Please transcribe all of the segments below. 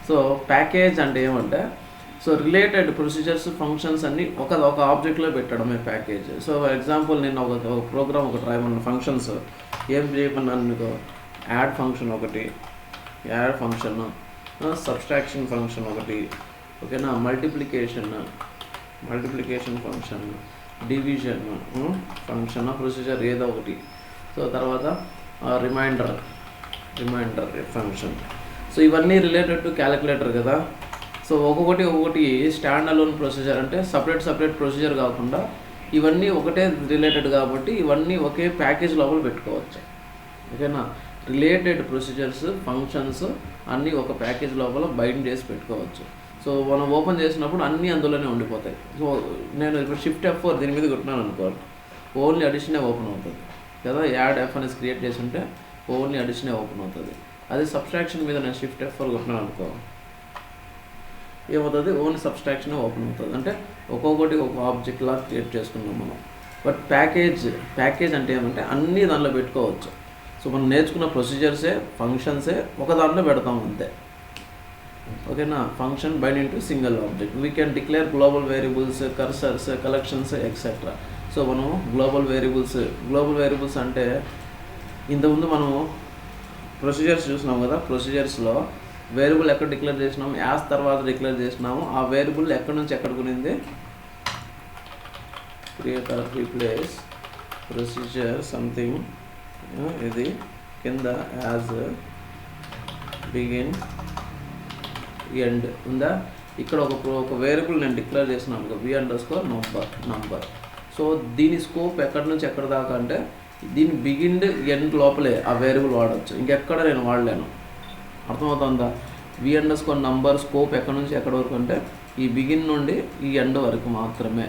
So package అంటే ఏమంటే so related procedures functions అన్నీ ఒక ఆబ్జెక్ట్లో పెట్టడమే ప్యాకేజ్. సో ఫర్ ఎగ్జాంపుల్ నేను ఒక ప్రోగ్రామ్ ఒకటి రాయమన్న ఫంక్షన్స్ ఏం చేయమన్నాను మీకు, యాడ్ ఫంక్షన్ ఒకటి, యాడ్ ఫంక్షన్, సబ్స్ట్రాక్షన్ ఫంక్షన్ ఒకటి, ఓకేనా, multiplication function, division function procedure ఏదో ఒకటి. సో తర్వాత రిమైండర్ ఫంక్షన్. సో ఇవన్నీ రిలేటెడ్ టు క్యాలిక్యులేటర్ కదా. సో ఒక్కొక్కటి స్టాండ్ అలోన్ ప్రొసీజర్, అంటే సపరేట్ ప్రొసీజర్ కాకుండా ఇవన్నీ ఒకటే రిలేటెడ్ కాబట్టి ఇవన్నీ ఒకే ప్యాకేజ్ లోపల పెట్టుకోవచ్చు. ఓకేనా, రిలేటెడ్ ప్రొసీజర్స్ ఫంక్షన్స్ అన్నీ ఒక ప్యాకేజ్ లోపల బైండ్ చేసి పెట్టుకోవచ్చు. సో మనం ఓపెన్ చేసినప్పుడు అన్నీ అందులోనే ఉండిపోతాయి. సో నేను ఇప్పుడు షిఫ్ట్ F4 దీని మీద కొట్టినాను అనుకోండి, ఓన్లీ అడిషనే ఓపెన్ అవుతుంది కదా. యాడ్ F అనేసి క్రియేట్ చేసి ఉంటే ఓన్లీ అడిషనే ఓపెన్ అవుతుంది. అదే సబ్స్ట్రాక్షన్ మీద నేను షిఫ్ట్ F4 కొట్టినాను అనుకో, ఏమవుతుంది, ఓన్లీ సబ్స్ట్రాక్షన్ ఓపెన్ అవుతుంది. అంటే ఒక్కొక్కటి ఒక ఆబ్జెక్ట్ లా క్రియేట్ చేసుకున్నాం మనం. బట్ ప్యాకేజ్ అంటే ఏమంటే అన్నీ దానిలో పెట్టుకోవచ్చు. సో మనం నేర్చుకున్న ప్రొసీజర్సే ఫంక్షన్సే ఒక దాంట్లో పెడతాం అంతే. ఓకేనా, function binding to single object. We can declare global variables, cursors, collections etcetera. So మనం గ్లోబల్ వేరియబుల్స్ అంటే ఇంతకుముందు మనము ప్రొసీజర్స్ చూసినాం కదా. ప్రొసీజర్స్లో వేరియబుల్ ఎక్కడ డిక్లేర్ చేసినాము, యాస్ తర్వాత డిక్లేర్ చేసినాము. ఆ వేరియబుల్ ఎక్కడి నుంచి ఎక్కడికి ఉన్నింది, create or replace procedure something, ఇది కింద యాజ్ బిగిన్ ఎండ్ ఉందా. ఇక్కడ ఒక వేరియబుల్ నేను డిక్లేర్ చేసినాను v_number. సో దీని స్కోప్ ఎక్కడి నుంచి ఎక్కడ దాకా అంటే దీని బిగిన్ ఎండ్ లోపలే ఆ వేరియబుల్ వాడచ్చు, ఇంకెక్కడ నేను వాడలేను. అర్థమవుతుందా. v_number స్కోప్ ఎక్కడి నుంచి ఎక్కడి వరకు అంటే ఈ బిగిన్ నుండి ఈ ఎండ్ వరకు మాత్రమే.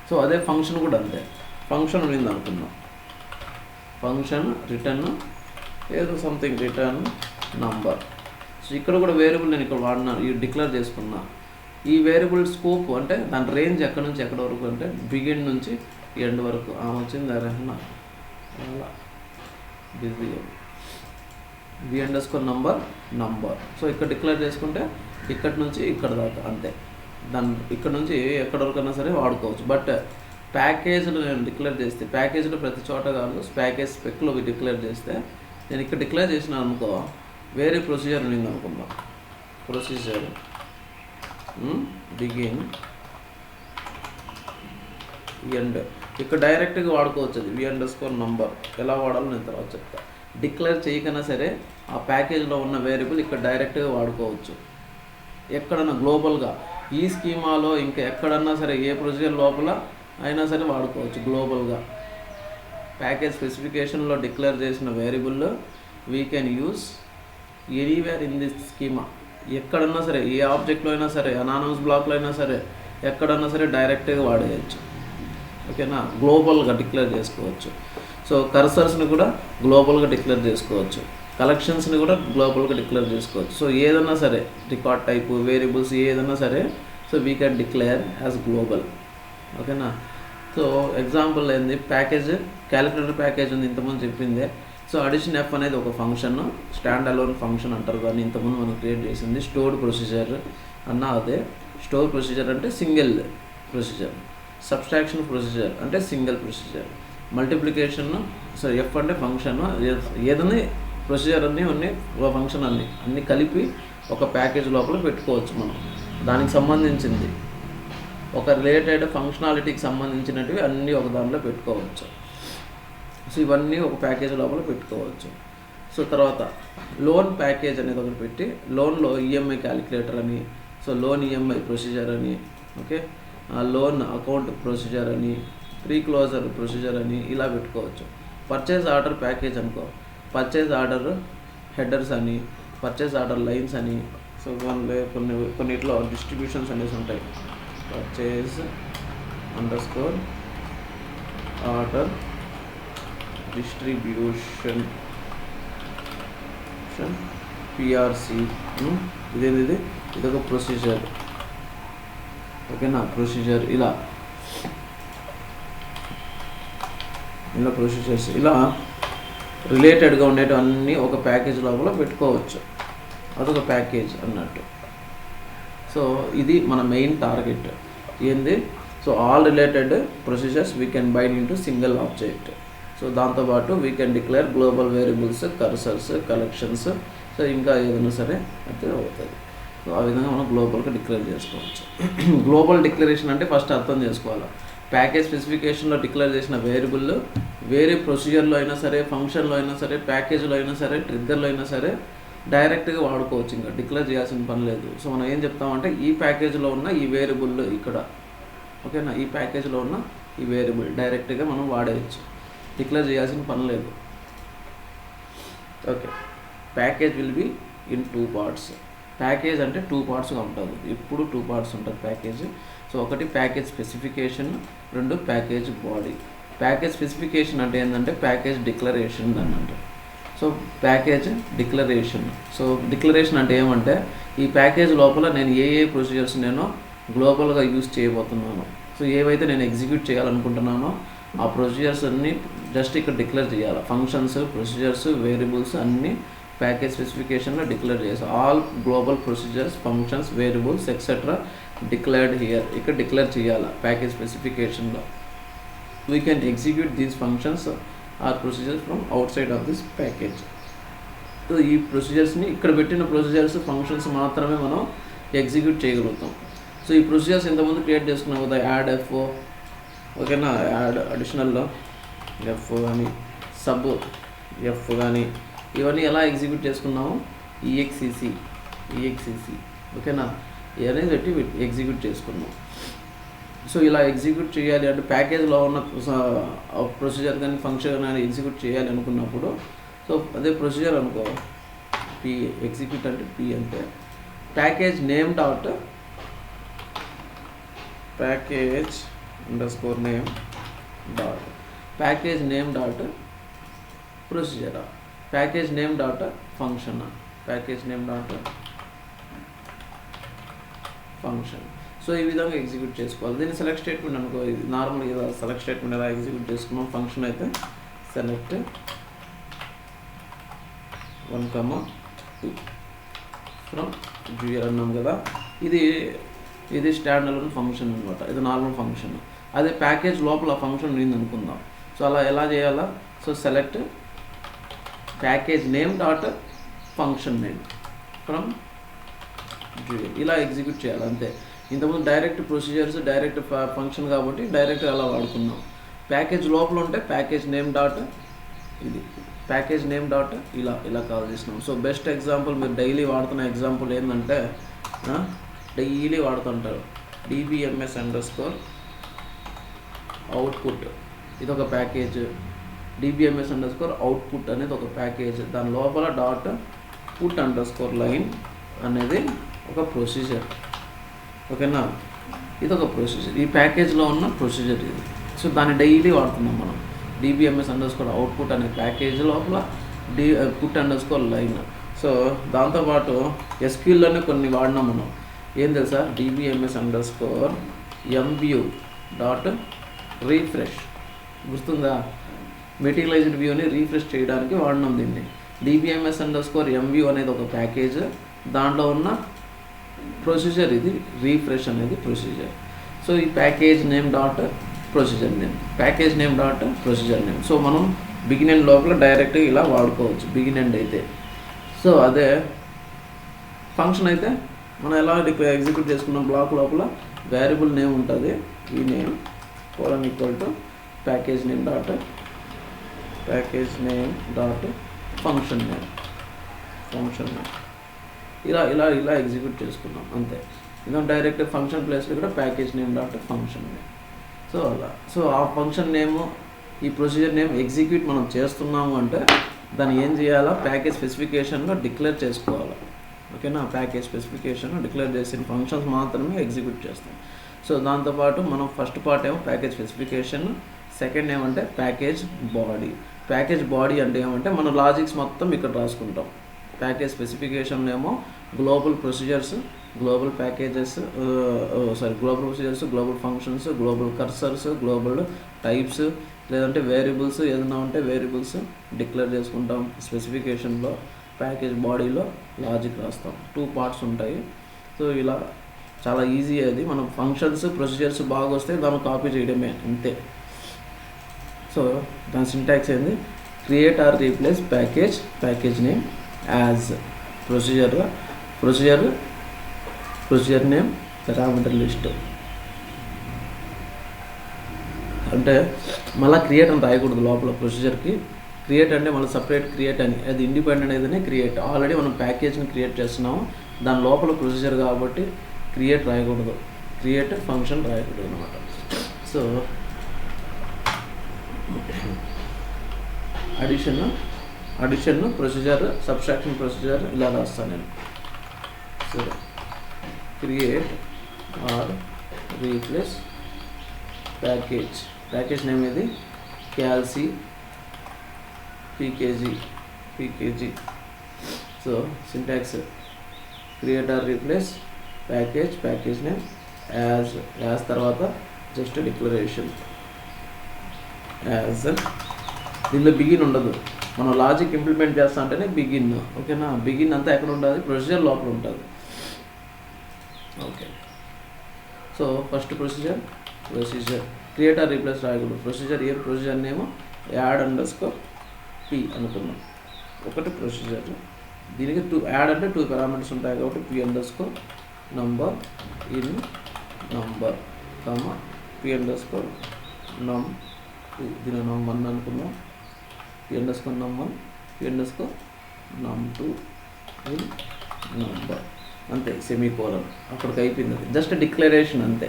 సో అదే ఫంక్షన్ కూడా అంతే. ఫంక్షన్ ఉన్నింది అనుకుందాం, ఫంక్షన్ రిటర్న్ ఏదో సంథింగ్ రిటర్న్ నంబర్. సో ఇక్కడ కూడా వేరియబుల్ నేను ఇక్కడ వాడినాను, ఈ డిక్లేర్ చేసుకున్నా. ఈ వేరియబుల్ స్కోప్ అంటే దాని రేంజ్ ఎక్కడి నుంచి ఎక్కడి వరకు అంటే బిగిన్ నుంచి ఎండ్ వరకు. వచ్చింది అరేనా అలా బిజీ v_number. సో ఇక్కడ డిక్లేర్ చేసుకుంటే ఇక్కడి నుంచి ఇక్కడ దాకా అంతే. ఇక్కడ నుంచి ఎక్కడి వరకు అయినా సరే వాడుకోవచ్చు. బట్ ప్యాకేజ్లు నేను డిక్లేర్ చేస్తే, ప్యాకేజ్లో ప్రతి చోట కాదు, ప్యాకేజ్ స్పెక్లో డిక్లేర్ చేస్తే, నేను ఇక్కడ డిక్లేర్ చేసినాను అనుకో, వేరే ప్రొసీజర్ ఉంది అనుకుందాం. ప్రొసీజర్ బిగిన్ ఎండ్, ఇక్కడ డైరెక్ట్గా వాడుకోవచ్చు. అది v_number ఎలా వాడాలో నేను తర్వాత చెప్తా. డిక్లేర్ చేయకైనా సరే ఆ ప్యాకేజ్లో ఉన్న వేరియబుల్ ఇక్కడ డైరెక్ట్గా వాడుకోవచ్చు. ఎక్కడన్నా గ్లోబల్గా ఈ స్కీమాలో ఇంకా ఎక్కడన్నా సరే ఏ ప్రొసీజర్ లోపల అయినా సరే వాడుకోవచ్చు గ్లోబల్గా. ప్యాకేజ్ స్పెసిఫికేషన్లో డిక్లేర్ చేసిన variable we can use anywhere in this schema. ఎక్కడన్నా సరే, ఏ ఆబ్జెక్ట్లో అయినా సరే, అనానమస్ బ్లాక్లో అయినా సరే, ఎక్కడన్నా సరే డైరెక్ట్గా వాడేయచ్చు. ఓకేనా, గ్లోబల్గా డిక్లేర్ చేసుకోవచ్చు. సో కర్సర్స్ని కూడా గ్లోబల్గా డిక్లేర్ చేసుకోవచ్చు, కలెక్షన్స్ని కూడా గ్లోబల్గా డిక్లేర్ చేసుకోవచ్చు. సో ఏదన్నా సరే రికార్డ్ టైపు వేరియబుల్స్ ఏదన్నా సరే, so we can declare as global. ఓకేనా. సో ఎగ్జాంపుల్ ఏంది, ప్యాకేజ్ క్యాలిక్యులేటర్ ప్యాకేజ్ ఉంది ఇంతకుముందు చెప్పిందే. సో అడిషన్ F అనేది ఒక ఫంక్షన్, స్టాండ్ అలోన్ ఫంక్షన్ అంటారు కానీ ఇంతకుముందు మనం క్రియేట్ చేసింది. స్టోర్డ్ ప్రొసీజర్ అన్న అదే. స్టోర్ ప్రొసీజర్ అంటే సింగిల్ ప్రొసీజర్, సబ్స్ట్రాక్షన్ ప్రొసీజర్ అంటే single procedure, multiplication. So F అంటే ఫంక్షన్, ఏదైనా ప్రొసీజర్ అన్నీ ఉన్నాయి, ఒక ఫంక్షన్ అన్నీ కలిపి ఒక ప్యాకేజ్ లోపల పెట్టుకోవచ్చు మనం. దానికి సంబంధించింది ఒక రిలేటెడ్ ఫంక్షనాలిటీకి సంబంధించినవి అన్నీ ఒక దాంట్లో పెట్టుకోవచ్చు. సో ఇవన్నీ ఒక ప్యాకేజ్ లోపల పెట్టుకోవచ్చు. సో తర్వాత లోన్ ప్యాకేజ్ అనేది ఒకటి పెట్టి, లోన్లో ఈఎంఐ క్యాలిక్యులేటర్ అని, సో లోన్ ఈఎంఐ ప్రొసీజర్ అని, ఓకే, లోన్ అకౌంట్ ప్రొసీజర్ అని, ప్రీ క్లోజర్ ప్రొసీజర్ అని ఇలా పెట్టుకోవచ్చు. పర్చేజ్ ఆర్డర్ ప్యాకేజ్ అనుకో, పర్చేజ్ ఆర్డర్ హెడర్స్ అని, పర్చేజ్ ఆర్డర్ లైన్స్ అని. సో కొన్నిట్లో డిస్ట్రిబ్యూషన్స్ అనేసి ఉంటాయి. Purchase underscore order distribution PRC. ఇదొక ప్రొసీజర్. ఓకేనా, ప్రొసీజర్ ఇలా ప్రొసీజర్స్ ఇలా రిలేటెడ్గా ఉండేటివన్నీ ఒక ప్యాకేజ్ లోపల పెట్టుకోవచ్చు. అదొక ప్యాకేజ్ అన్నట్టు. సో ఇది మన మెయిన్ టార్గెట్ ఏంది. So all related procedures we can bind into single object. So దాంతోపాటు we can declare global variables, cursors, collections, so ఇంకా ఏదైనా సరే అయితే అవుతుంది. సో ఆ విధంగా మనం గ్లోబల్గా డిక్లేర్ చేసుకోవచ్చు. గ్లోబల్ డిక్లరేషన్ అంటే ఫస్ట్ అర్థం చేసుకోవాలి. ప్యాకేజ్ స్పెసిఫికేషన్లో డిక్లేర్ చేసిన వేరియబుల్ వేరే ప్రొసీజర్లో అయినా సరే, ఫంక్షన్లో అయినా సరే, ప్యాకేజ్లో అయినా సరే, ట్రిగ్గర్లో అయినా సరే డైరెక్ట్గా వాడుకోవచ్చు. ఇంకా డిక్లేర్ చేయాల్సిన పని లేదు. సో మనం ఏం చెప్తామంటే ఈ ప్యాకేజ్లో ఉన్న ఈ వేరియబుల్ ఇక్కడ, ఓకేనా, ఈ ప్యాకేజ్లో ఉన్న ఈ వేరియబుల్ డైరెక్ట్గా మనం వాడేయచ్చు, డిక్లేర్ చేయాల్సిన పని లేదు. Okay, package will be in 2 parts. Package అంటే 2 పార్ట్స్గా ఉంటుంది, ఎప్పుడు 2 పార్ట్స్ ఉంటుంది ప్యాకేజ్. సో ఒకటి package specification, 2 package body. Package specification అంటే ఏంటంటే ప్యాకేజ్ డిక్లరేషన్ అని అంటారు. So package declaration. So declaration అంటే ఏమంటే ఈ ప్యాకేజ్ లోపల నేను ఏ ప్రొసీజర్స్ నేను గ్లోబల్గా యూజ్ చేయబోతున్నాను, సో ఏవైతే నేను ఎగ్జిక్యూట్ చేయాలనుకుంటున్నానో ఆ ప్రొసీజర్స్ అన్నీ జస్ట్ ఇక్కడ డిక్లేర్ చేయాలి. ఫంక్షన్స్, ప్రొసీజర్స్, వేరియబుల్స్ అన్నీ ప్యాకేజ్ స్పెసిఫికేషన్లో డిక్లేర్ చేయాలి. All global procedures, functions, variables etcetera declared here, ఇక్కడ డిక్లేర్ చేయాలి ప్యాకేజ్ స్పెసిఫికేషన్లో. We can execute these functions or procedures from outside of this package. So ఈ ప్రొసీజర్స్ని ఇక్కడ పెట్టిన ప్రొసీజర్స్, ఫంక్షన్స్ మాత్రమే మనం ఎగ్జిక్యూట్ చేయగలుగుతాం. సో ఈ ప్రొసీజర్స్ ఇంతకుముందు క్రియేట్ చేసుకున్నాం కదా, యాడ్ ఎఫ్ఓ, ఓకేనా, యాడ్ అడిషనల్లో ఎఫ్ కానీ, సబ్ ఎఫ్ కానీ, ఇవన్నీ ఎలా ఎగ్జిక్యూట్ చేసుకున్నాము, ఈఎక్సిసి, ఓకేనా, ఇవన్నీ పెట్టి ఎగ్జిక్యూట్ చేసుకున్నాం. సో ఇలా ఎగ్జిక్యూట్ చేయాలి అంటే ప్యాకేజ్లో ఉన్న ప్రొసీజర్ కానీ ఫంక్షన్ కానీ ఎగ్జిక్యూట్ చేయాలి అనుకున్నప్పుడు, సో అదే ప్రొసీజర్ అనుకో, పి ఎగ్జిక్యూట్ అంటే పి అంటే package name dot package underscore name dot package name dot procedure, package name dot function, package name dot function. So ఈ విధంగా ఎగ్జిక్యూట్ చేసుకోవాలి. దీన్ని సెలెక్ట్ స్టేట్మెంట్ అనుకో, ఇది నార్మల్గా సెలెక్ట్ స్టేట్మెంట్ ఎలా ఎగ్జిక్యూట్ చేసుకున్నాం. ఫంక్షన్ అయితే సెలెక్ట్ 1,2 ఫ్రమ్ డ్యూయర్ అన్నాం కదా, ఇది స్టాండర్డ్ ఫంక్షన్ అనమాట, ఇది నార్మల్ ఫంక్షన్. అదే ప్యాకేజ్ లోపల ఫంక్షన్ ఉంది అనుకుందాం. సో అలా ఎలా చేయాలా, so select package name dot function name from dual, ఇలా ఎగ్జిక్యూట్ చేయాలి అంతే. ఇంతకుముందు డైరెక్ట్ ప్రొసీజర్స్, డైరెక్ట్ ఫంక్షన్ కాబట్టి డైరెక్ట్ అలా వాడుకున్నాం. ప్యాకేజ్ లోపల ఉంటే ప్యాకేజ్ నేమ్ డాట్, ఇది ప్యాకేజ్ నేమ్ డాట్ ఇలా కాల్ చేసినాం. సో బెస్ట్ ఎగ్జాంపుల్ మీరు డైలీ వాడుతున్న ఎగ్జాంపుల్ ఏంటంటే, డైలీ వాడుతుంటారు DBMS అండర్స్కోర్ అవుట్పుట్, ఇది ఒక ప్యాకేజ్. DBMS అండర్స్కోర్ అవుట్పుట్ అనేది ఒక ప్యాకేజ్, దాని లోపల డాట్ పుట్ అండర్స్కోర్ లైన్ అనేది ఒక ప్రొసీజర్, ఓకేనా, ఇది ఒక ప్రొసీజర్, ఈ ప్యాకేజ్లో ఉన్న ప్రొసీజర్ ఇది. సో దాన్ని డైలీ వాడుతున్నాం మనం. DBMS అండర్స్కోర్ అవుట్పుట్ అనే ప్యాకేజ్ లోపల పుట్ అండర్స్కోర్ లైన్. సో దాంతోపాటు SQLలోనే కొన్ని వాడినాం మనం, ఏం తెలుసా, DBMS underscore MView dot refresh, గుర్తుందా, మెటీరియలైజ్డ్ వ్యూని రీఫ్రెష్ చేయడానికి వాడినాం దీన్ని. DBMS అండర్స్కోర్ MView అనేది ఒక ప్యాకేజ్, దాంట్లో ఉన్న ప్రొసీజర్ ఇది రీఫ్రెష్ అనేది ప్రొసీజర్. సో ఈ package name dot procedure name, package name dot procedure name. So మనం బిగిన్ ఎండ్ లోపల డైరెక్ట్గా ఇలా వాడుకోవచ్చు బిగిన్ ఎండ్ అయితే. సో అదే ఫంక్షన్ అయితే మనం ఎలా ఎగ్జిక్యూట్ చేసుకున్నాం, బ్లాక్ లోపల వేరియబుల్ నేమ్ ఉంటుంది, ఈ name colon equal to package name dot function name ఇలా ఎగ్జిక్యూట్ చేసుకున్నాం అంతే. ఇంకా డైరెక్ట్ ఫంక్షన్ ప్లేస్లో కూడా package name dot function name. So అలా, సో ఆ ఫంక్షన్ నేమ్, ఈ ప్రొసీజర్ నేమ్ ఎగ్జిక్యూట్ మనం చేస్తున్నాము అంటే దాన్ని ఏం చేయాలా, ప్యాకేజ్ స్పెసిఫికేషన్లో డిక్లేర్ చేసుకోవాలి, ఓకేనా. ప్యాకేజ్ స్పెసిఫికేషన్లో డిక్లేర్ చేసిన ఫంక్షన్స్ మాత్రమే ఎగ్జిక్యూట్ చేస్తాం. సో దాంతోపాటు మనం ఫస్ట్ పార్ట్ ఏమో ప్యాకేజ్ స్పెసిఫికేషన్, సెకండ్ ఏమంటే ప్యాకేజ్ బాడీ. ప్యాకేజ్ బాడీ అంటే ఏమంటే మన లాజిక్స్ మొత్తం ఇక్కడ రాసుకుంటాం. ప్యాకేజ్ స్పెసిఫికేషన్ ఏమో global procedures, global packages, global procedures, global functions, global cursors, global types, లేదంటే వేరియబుల్స్ ఏదైనా ఉంటే వేరియబుల్స్ డిక్లేర్ చేసుకుంటాం స్పెసిఫికేషన్లో. ప్యాకేజ్ బాడీలో లాజిక్ రాస్తాం, 2 పార్ట్స్ ఉంటాయి. సో ఇలా చాలా ఈజీ అది. మనం ఫంక్షన్స్ ప్రొసీజర్స్ బాగా వస్తే దాన్ని కాపీ చేయడమే అంతే. సో దాని సింటాక్స్ ఏంది, create or replace package name as procedure name parameter list. అంటే మళ్ళీ క్రియేట్ అని రాయకూడదు లోపల. ప్రొసీజర్కి క్రియేట్ అంటే మళ్ళీ సపరేట్ క్రియేట్ అని, అది ఇండిపెండెంట్ ఏదైనా క్రియేట్. ఆల్రెడీ మనం ప్యాకేజ్ని క్రియేట్ చేస్తున్నాము, దాని లోపల ప్రొసీజర్ కాబట్టి క్రియేట్ రాయకూడదు, క్రియేట్ ఫంక్షన్ రాయకూడదు అనమాట. So addition procedure, subtraction procedure ఇలా రాస్తాను నేను. So create or replace package name ఇది calc PKG. So syntax create or replace package name as తర్వాత జస్ట్ డిక్లరేషన్ యాజ్. దీనిలో బిగిన్ ఉండదు, మనం లాజిక్ ఇంప్లిమెంట్ చేస్తా అంటేనే బిగిన్. ఓకేనా, బిగిన్ అంతా ఎక్కడ ఉంటుంది, ప్రొసీజర్ లోపల ఉంటుంది. Okay, so first procedure create or replace రాయకూడదు. ప్రొసీజర్ నేమో యాడ్_p అనుకున్నాం, ఒకటి ప్రొసీజర్. దీనికి యాడ్ అంటే 2 పారామీటర్స్ ఉంటాయి కాబట్టి p_number in number, p_num2. దీని num1 అనుకున్నాం, p_num1, p_num2 in number, అంతే, సెమీకోలన్. అక్కడికి అయిపోయింది, అది జస్ట్ డిక్లరేషన్ అంతే.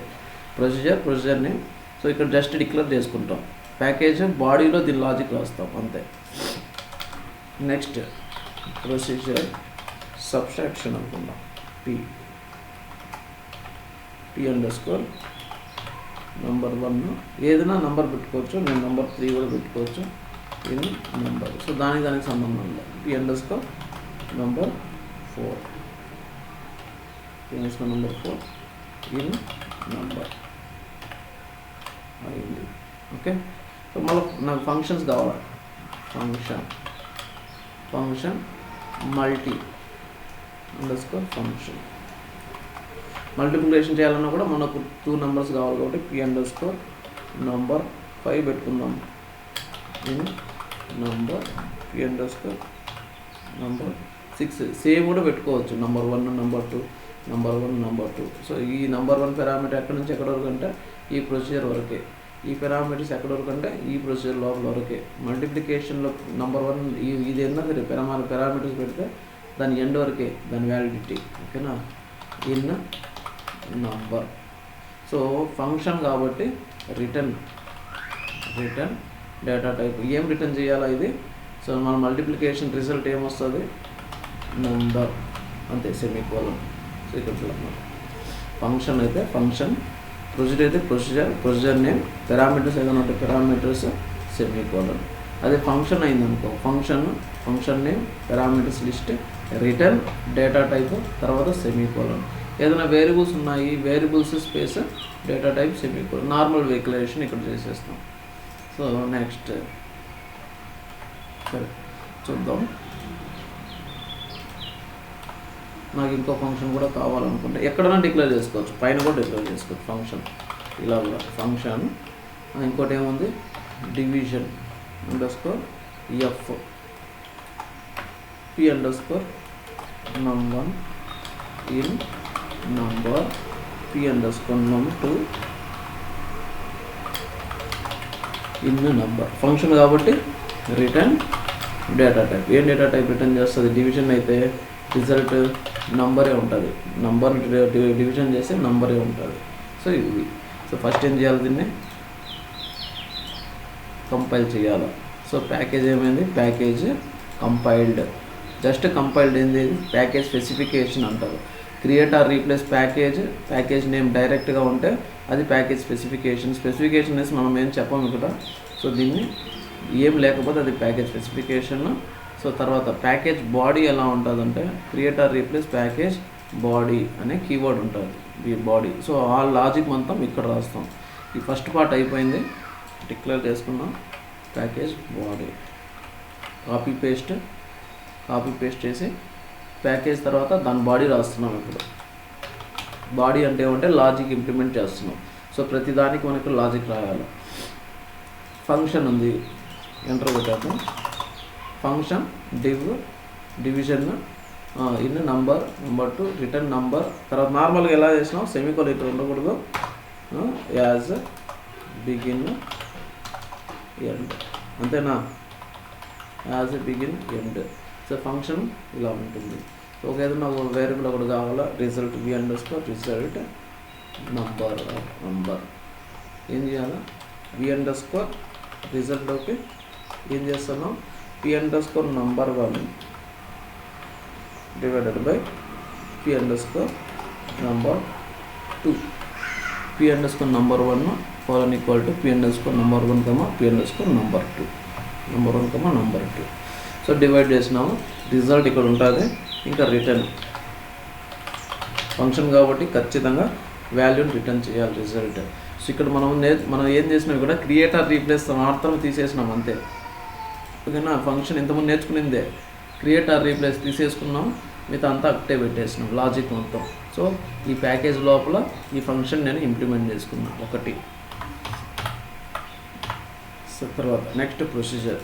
Procedure name. సో ఇక్కడ జస్ట్ డిక్లేర్ చేసుకుంటాం. ప్యాకేజ్ బాడీలో దీని లాజిక్ రాస్తాం అంతే. నెక్స్ట్ ప్రొసీజర్ సబ్స్ట్రాక్షన్ అనుకుందాం, p_number1, ఏదైనా నంబర్ పెట్టుకోవచ్చు, నేను నెంబర్ 3 కూడా పెట్టుకోవచ్చు ఇన్ నెంబర్. సో దానికి సంబంధం ఉంది. p_number4 ఇన్ నెంబర్ అయింది. ఓకే, సో మళ్ళీ నాకు ఫంక్షన్స్ కావాలి. ఫంక్షన్ మల్టీ_ఫంక్షన్. మల్టిప్లికేషన్ చేయాలన్నా కూడా మనకు 2 నెంబర్స్ కావాలి కాబట్టి p_number5 పెట్టుకుందాం ఇన్ నెంబర్, p_number6. సేమ్ కూడా పెట్టుకోవచ్చు, నెంబర్1 నెంబర్2, నెంబర్1 నెంబర్2. సో ఈ నెంబర్1 పారామీటర్ ఎక్కడి నుంచి ఎక్కడి వరకు అంటే ఈ ప్రొసీజర్ వరకే, ఈ పారామీటర్స్ ఎక్కడి వరకు అంటే ఈ ప్రొసీజర్ లోపల వరకే. మల్టిప్లికేషన్లో నెంబర్1 ఇది ఏదన్నా సరే పారామీటర్స్ పెడితే దాని ఎండ్ వరకే దాని వ్యాలిడిటీ. ఓకేనా, ఇన్ నంబర్. సో ఫంక్షన్ కాబట్టి రిటర్న్ డేటా టైప్ ఏం రిటర్న్ చేయాలా ఇది. సో మన మల్టిప్లికేషన్ రిజల్ట్ ఏమొస్తుంది, నంబర్ అంతే, సెమీకోలన్. సో ఇక్కడ ఫంక్షన్ అయితే ఫంక్షన్, ప్రొసీజర్ అయితే ప్రొసీజర్ నేమ్, పారామీటర్స్ ఏదైనా ఉంటే పారామీటర్స్, సెమీకోలన్. అదే ఫంక్షన్ అయిందనుకో, function name, parameters list, return data type, తర్వాత సెమీకోలన్. ఏదైనా వేరియబుల్స్ ఉన్నాయి, variables space data type semicolon. Normal declaration ఇక్కడ చేసేస్తాం. సో నెక్స్ట్ సరే చూద్దాం. నాకు ఇంకో ఫంక్షన్ కూడా కావాలనుకుంటే ఎక్కడైనా డిక్లేర్ చేసుకోవచ్చు, పైన కూడా డిక్లేర్ చేసుకోవచ్చు ఫంక్షన్. ఇలా కూడా ఫంక్షన్. ఇంకోటి ఏముంది, division _f p_num1 in number, p_num2 in number. Function కాబట్టి రిటర్న్ డేటా టైప్. ఏం డేటా టైప్ రిటర్న్ చేస్తుంది, డివిజన్ అయితే రిజల్ట్ నంబరే ఉంటుంది, నంబర్ డివిజన్ చేస్తే నంబరే ఉంటుంది. సో ఇవి. సో ఫస్ట్ ఏం చేయాలి, దీన్ని కంపైల్ చేయాలి. సో ప్యాకేజ్ ఏమైంది, ప్యాకేజ్ కంపైల్డ్, జస్ట్ కంపైల్డ్. ఏంది, ప్యాకేజ్ స్పెసిఫికేషన్ అంటారు. Create or replace package name డైరెక్ట్గా ఉంటే అది ప్యాకేజ్ స్పెసిఫికేషన్ వేసి మనం ఏం చెప్పాము ఇక్కడ. సో దీన్ని ఏం లేకపోతే అది ప్యాకేజ్ స్పెసిఫికేషన్. సో తర్వాత ప్యాకేజ్ బాడీ ఎలా ఉంటుందంటే create or replace package body అనే కీవర్డ్ ఉంటుంది, ఈ బాడీ. సో ఆ లాజిక్ మొత్తం ఇక్కడ రాస్తాం. ఈ ఫస్ట్ పార్ట్ అయిపోయింది, డిక్లేర్ చేసుకున్నాం ప్యాకేజ్ బాడీ. కాపీ పేస్ట్ చేసి ప్యాకేజ్ తర్వాత దాని బాడీ రాస్తున్నాం. ఇప్పుడు బాడీ అంటే ఏమంటే లాజిక్ ఇంప్లిమెంట్ చేస్తున్నాం. సో ప్రతిదానికి మనకు లాజిక్ రాయాలి. ఫంక్షన్ ఉంది, ఎంటర్ కొట్టాము. Function division in number 2 return number. తర్వాత నార్మల్గా ఎలా చేసినాం, సెమీకోలన్ ఇక్కడ ఉండకూడదు, యాజ్ బిగిన్ ఎండ్, అంతేనా, as begin end. So function ఇలా ఉంటుంది. ఒక ఏదైనా వేరియబుల్ ఒకటి కావాలా, రిజల్ట్ v_result నంబర్ ఏం చేయాలా, v_result ఏం చేస్తున్నాం, p_number1 divided by p_number2. p_number1 fallen equal to p_number1, p_number2. So divide చేసినాము. రిజల్ట్ ఇక్కడ ఉంటుంది. ఇంకా రిటర్న్ ఫంక్షన్ కాబట్టి ఖచ్చితంగా వాల్యూని రిటర్న్ చేయాలి రిజల్ట్. సో ఇక్కడ మనం ఏం చేసినాం, కూడా క్రియేటర్ రీప్లేస్ మాత్రం తీసేసినాం అంతే. ఓకేనా, ఫంక్షన్ ఇంతకుముందు నేర్చుకునిందే, క్రియేటర్ రీప్లేస్ తీసేసుకున్నాం, మిగతా అంతా అక్కడే పెట్టేసినాం లాజిక్ మొత్తం. సో ఈ ప్యాకేజ్ లోపల ఈ ఫంక్షన్ నేను ఇంప్లిమెంట్ చేసుకున్నాను ఒకటి. సో తర్వాత నెక్స్ట్ ప్రొసీజర్,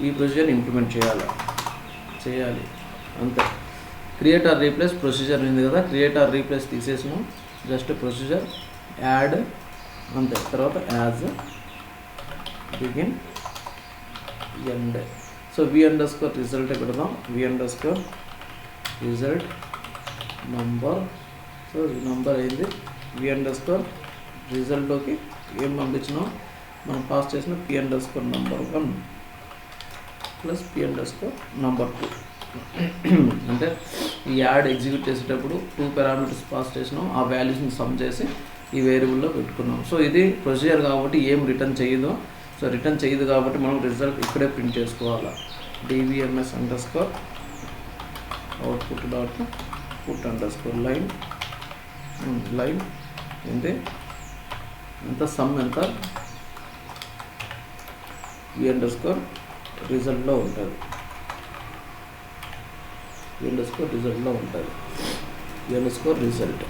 ఈ ప్రొసీజర్ ఇంప్లిమెంట్ చేయాలి అంతే. క్రియేటర్ రీప్లేస్ ప్రొసీజర్ ఉంది కదా, క్రియేటర్ రీప్లేస్ తీసేసినాం, జస్ట్ ప్రొసీజర్ యాడ్ అంతే. తర్వాత as begin end. So v_result పెడదాం, v_result నంబర్. సో నంబర్ అయింది. v_resultలోకి ఏం పంపించినాం, మనం పాస్ చేసిన p_number1 ప్లస్ p_number2. అంటే ఈ యాడ్ ఎగ్జిక్యూట్ చేసేటప్పుడు 2 పారామీటర్స్ పాస్ చేసినాం, ఆ వాల్యూస్ని సమ్ చేసి ఈ వేరియబుల్లో పెట్టుకున్నాం. సో ఇది ప్రొసీజర్ కాబట్టి ఏం రిటర్న్ చేయదు. సో రిటర్న్ చేయదు కాబట్టి మనం రిజల్ట్ ఇక్కడే ప్రింట్ చేసుకోవాలి. dvms_output dot put underscore line ఎంత సమ్ ఎంత v_result ఉంటుంది. v_result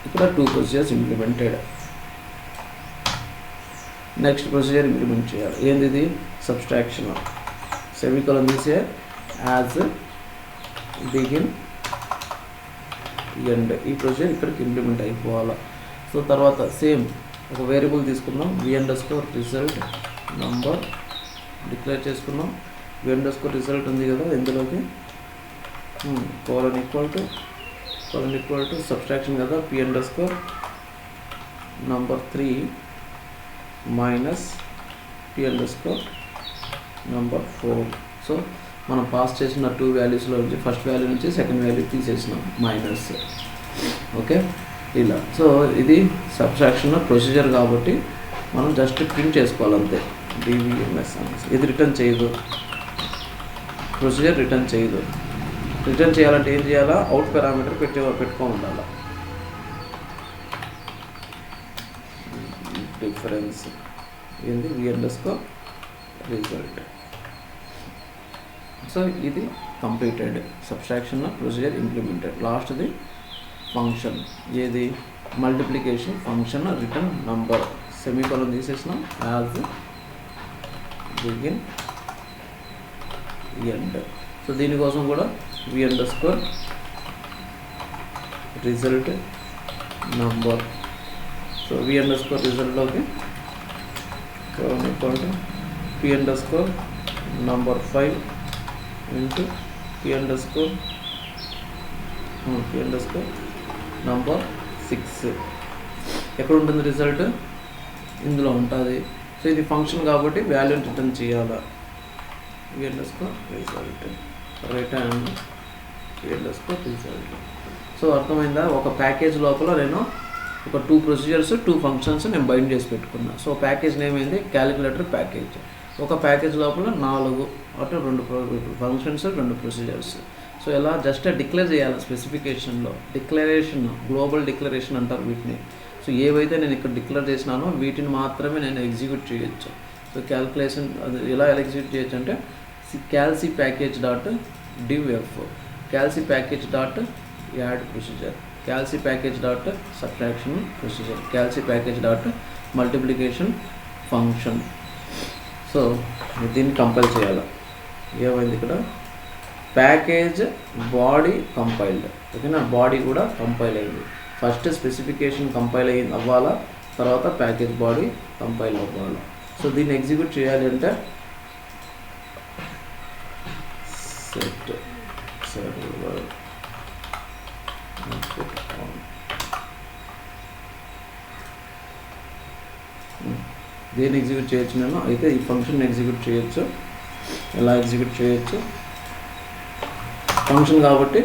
ఇక్కడ 2 procedures implemented. Next procedure implement చేయాలి. ఏంది ఇది, సబ్స్ట్రాక్షన్. సెమీకోలన్ తీసే యాజ్ బిగిన్ ఎండ్. ఈ ప్రొసీజర్ ఇక్కడికి ఇంప్లిమెంట్ అయిపోవాలి. సో తర్వాత సేమ్ ఒక వేరియబుల్ తీసుకున్నాం, v_result నంబర్ డిక్లేర్ చేసుకున్నాం. v_result ఉంది కదా, ఇందులోకి కోలన్ ఈక్వల్ టు సబ్స్ట్రాక్షన్ కదా, p_number3 మైనస్ p_number4. సో మనం పాస్ చేసిన 2 వాల్యూస్లో నుంచి ఫస్ట్ వాల్యూ నుంచి సెకండ్ వాల్యూ తీసేసినాం మైనస్. ఓకే, ఇలా. సో ఇది సబ్స్ట్రాక్షన్ ప్రొసీజర్ కాబట్టి మనం జస్ట్ ప్రింట్ చేసుకోవాలి అంతే. dvms ఇది రిటర్న్ చేయదు, ప్రొసీజర్ రిటర్న్ చేయదు. రిటర్న్ చేయాలంటే ఏం చేయాలా, అవుట్ పారామీటర్ పెట్టుకో ఉండాలి. డిఫరెన్స్ ఏంది, v_result. సో ఇది కంప్లీటెడ్, సబ్స్ట్రాక్షన్ ప్రొసీజర్ ఇంప్లిమెంటెడ్. లాస్ట్ది ఫంక్షన్, ఏది multiplication function return number. Semicolon తీసేసినాం, యాజ్ బిగిన్ ఎండ్. సో దీనికోసం కూడా v_result number. So v_resultలోకి p_number5 into p_number6. ఎక్కడ ఉంటుంది రిజల్ట్, ఇందులో ఉంటుంది. సో ఇది ఫంక్షన్ కాబట్టి వాల్యూని రిటర్న్ చేయాలి. Return v_result. సో అర్థమైందా, ఒక ప్యాకేజ్ లోపల నేను ఒక 2 ప్రొసీజర్స్ 2 ఫంక్షన్స్ నేను బైండ్ చేసి పెట్టుకున్నా. సో ప్యాకేజ్ నేమ్ ఏంది, క్యాలిక్యులేటర్ ప్యాకేజ్. ఒక ప్యాకేజ్ లోపల 4 అటు 2 ఫంక్షన్స్ 2 ప్రొసీజర్స్. సో ఇలా జస్ట్ డిక్లేర్ చేయాలి స్పెసిఫికేషన్లో. గ్లోబల్ డిక్లరేషన్ అంటారు వీటిని. సో ఏవైతే నేను ఇక్కడ డిక్లేర్ చేసినానో వీటిని మాత్రమే నేను ఎగ్జిక్యూట్ చేయొచ్చు. సో క్యాల్కులేషన్ అది ఎలా ఎగ్జిక్యూట్ చేయొచ్చు అంటే calc_package.divf calc_package.add procedure. Calc package dot subtraction procedure, calc package dot multiplication function. So దీన్ని కంపైల్ చేయాలి. ఏమైంది ఇక్కడ ప్యాకేజ్ బాడీ కంపైల్డ్. ఓకేనా, బాడీ కూడా కంపైల్ అయింది. ఫస్ట్ స్పెసిఫికేషన్ కంపైల్ అవ్వాలా, తర్వాత ప్యాకేజ్ బాడీ కంపైల్ అవ్వాలి. సో దీన్ని ఎగ్జిక్యూట్ చేయాలి అంటే సెట్ సర్వర్ దేన్ని ఎగ్జిక్యూట్ చేయొచ్చు నేను అయితే ఈ ఫంక్షన్ ఎగ్జిక్యూట్ చేయొచ్చు. ఎలా ఎగ్జిక్యూట్ చేయొచ్చు, ఫంక్షన్ కాబట్టి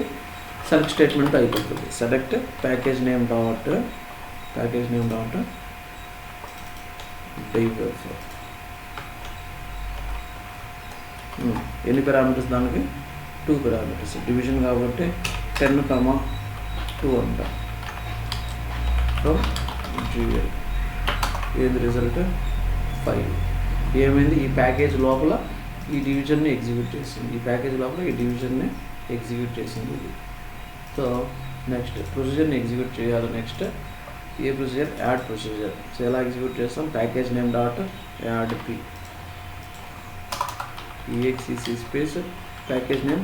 సెలెక్ట్ స్టేట్మెంట్ అయిపోతుంది. Select package name dot div. ఎన్ని పారామీటర్స్ దానికి 2 పారామీటర్స్. డివిజన్ కాబట్టి 10,2 అంట. సో GL ఏది రిజల్ట్ 5. ఏమైంది ఈ ప్యాకేజ్ లోపల ఈ డివిజన్ని ఎగ్జిక్యూట్ చేసింది, ఈ ప్యాకేజ్ లోపల ఈ డివిజన్ని ఎగ్జిక్యూట్ చేసింది ఇది. సో నెక్స్ట్ ప్రొసీజర్ని ఎగ్జిక్యూట్ చేయాలి. నెక్స్ట్ ఏ ప్రొసీజర్, యాడ్ ప్రొసీజర్. సో ఎలా ఎగ్జిక్యూట్ చేస్తాం, package name dot add p exec space package name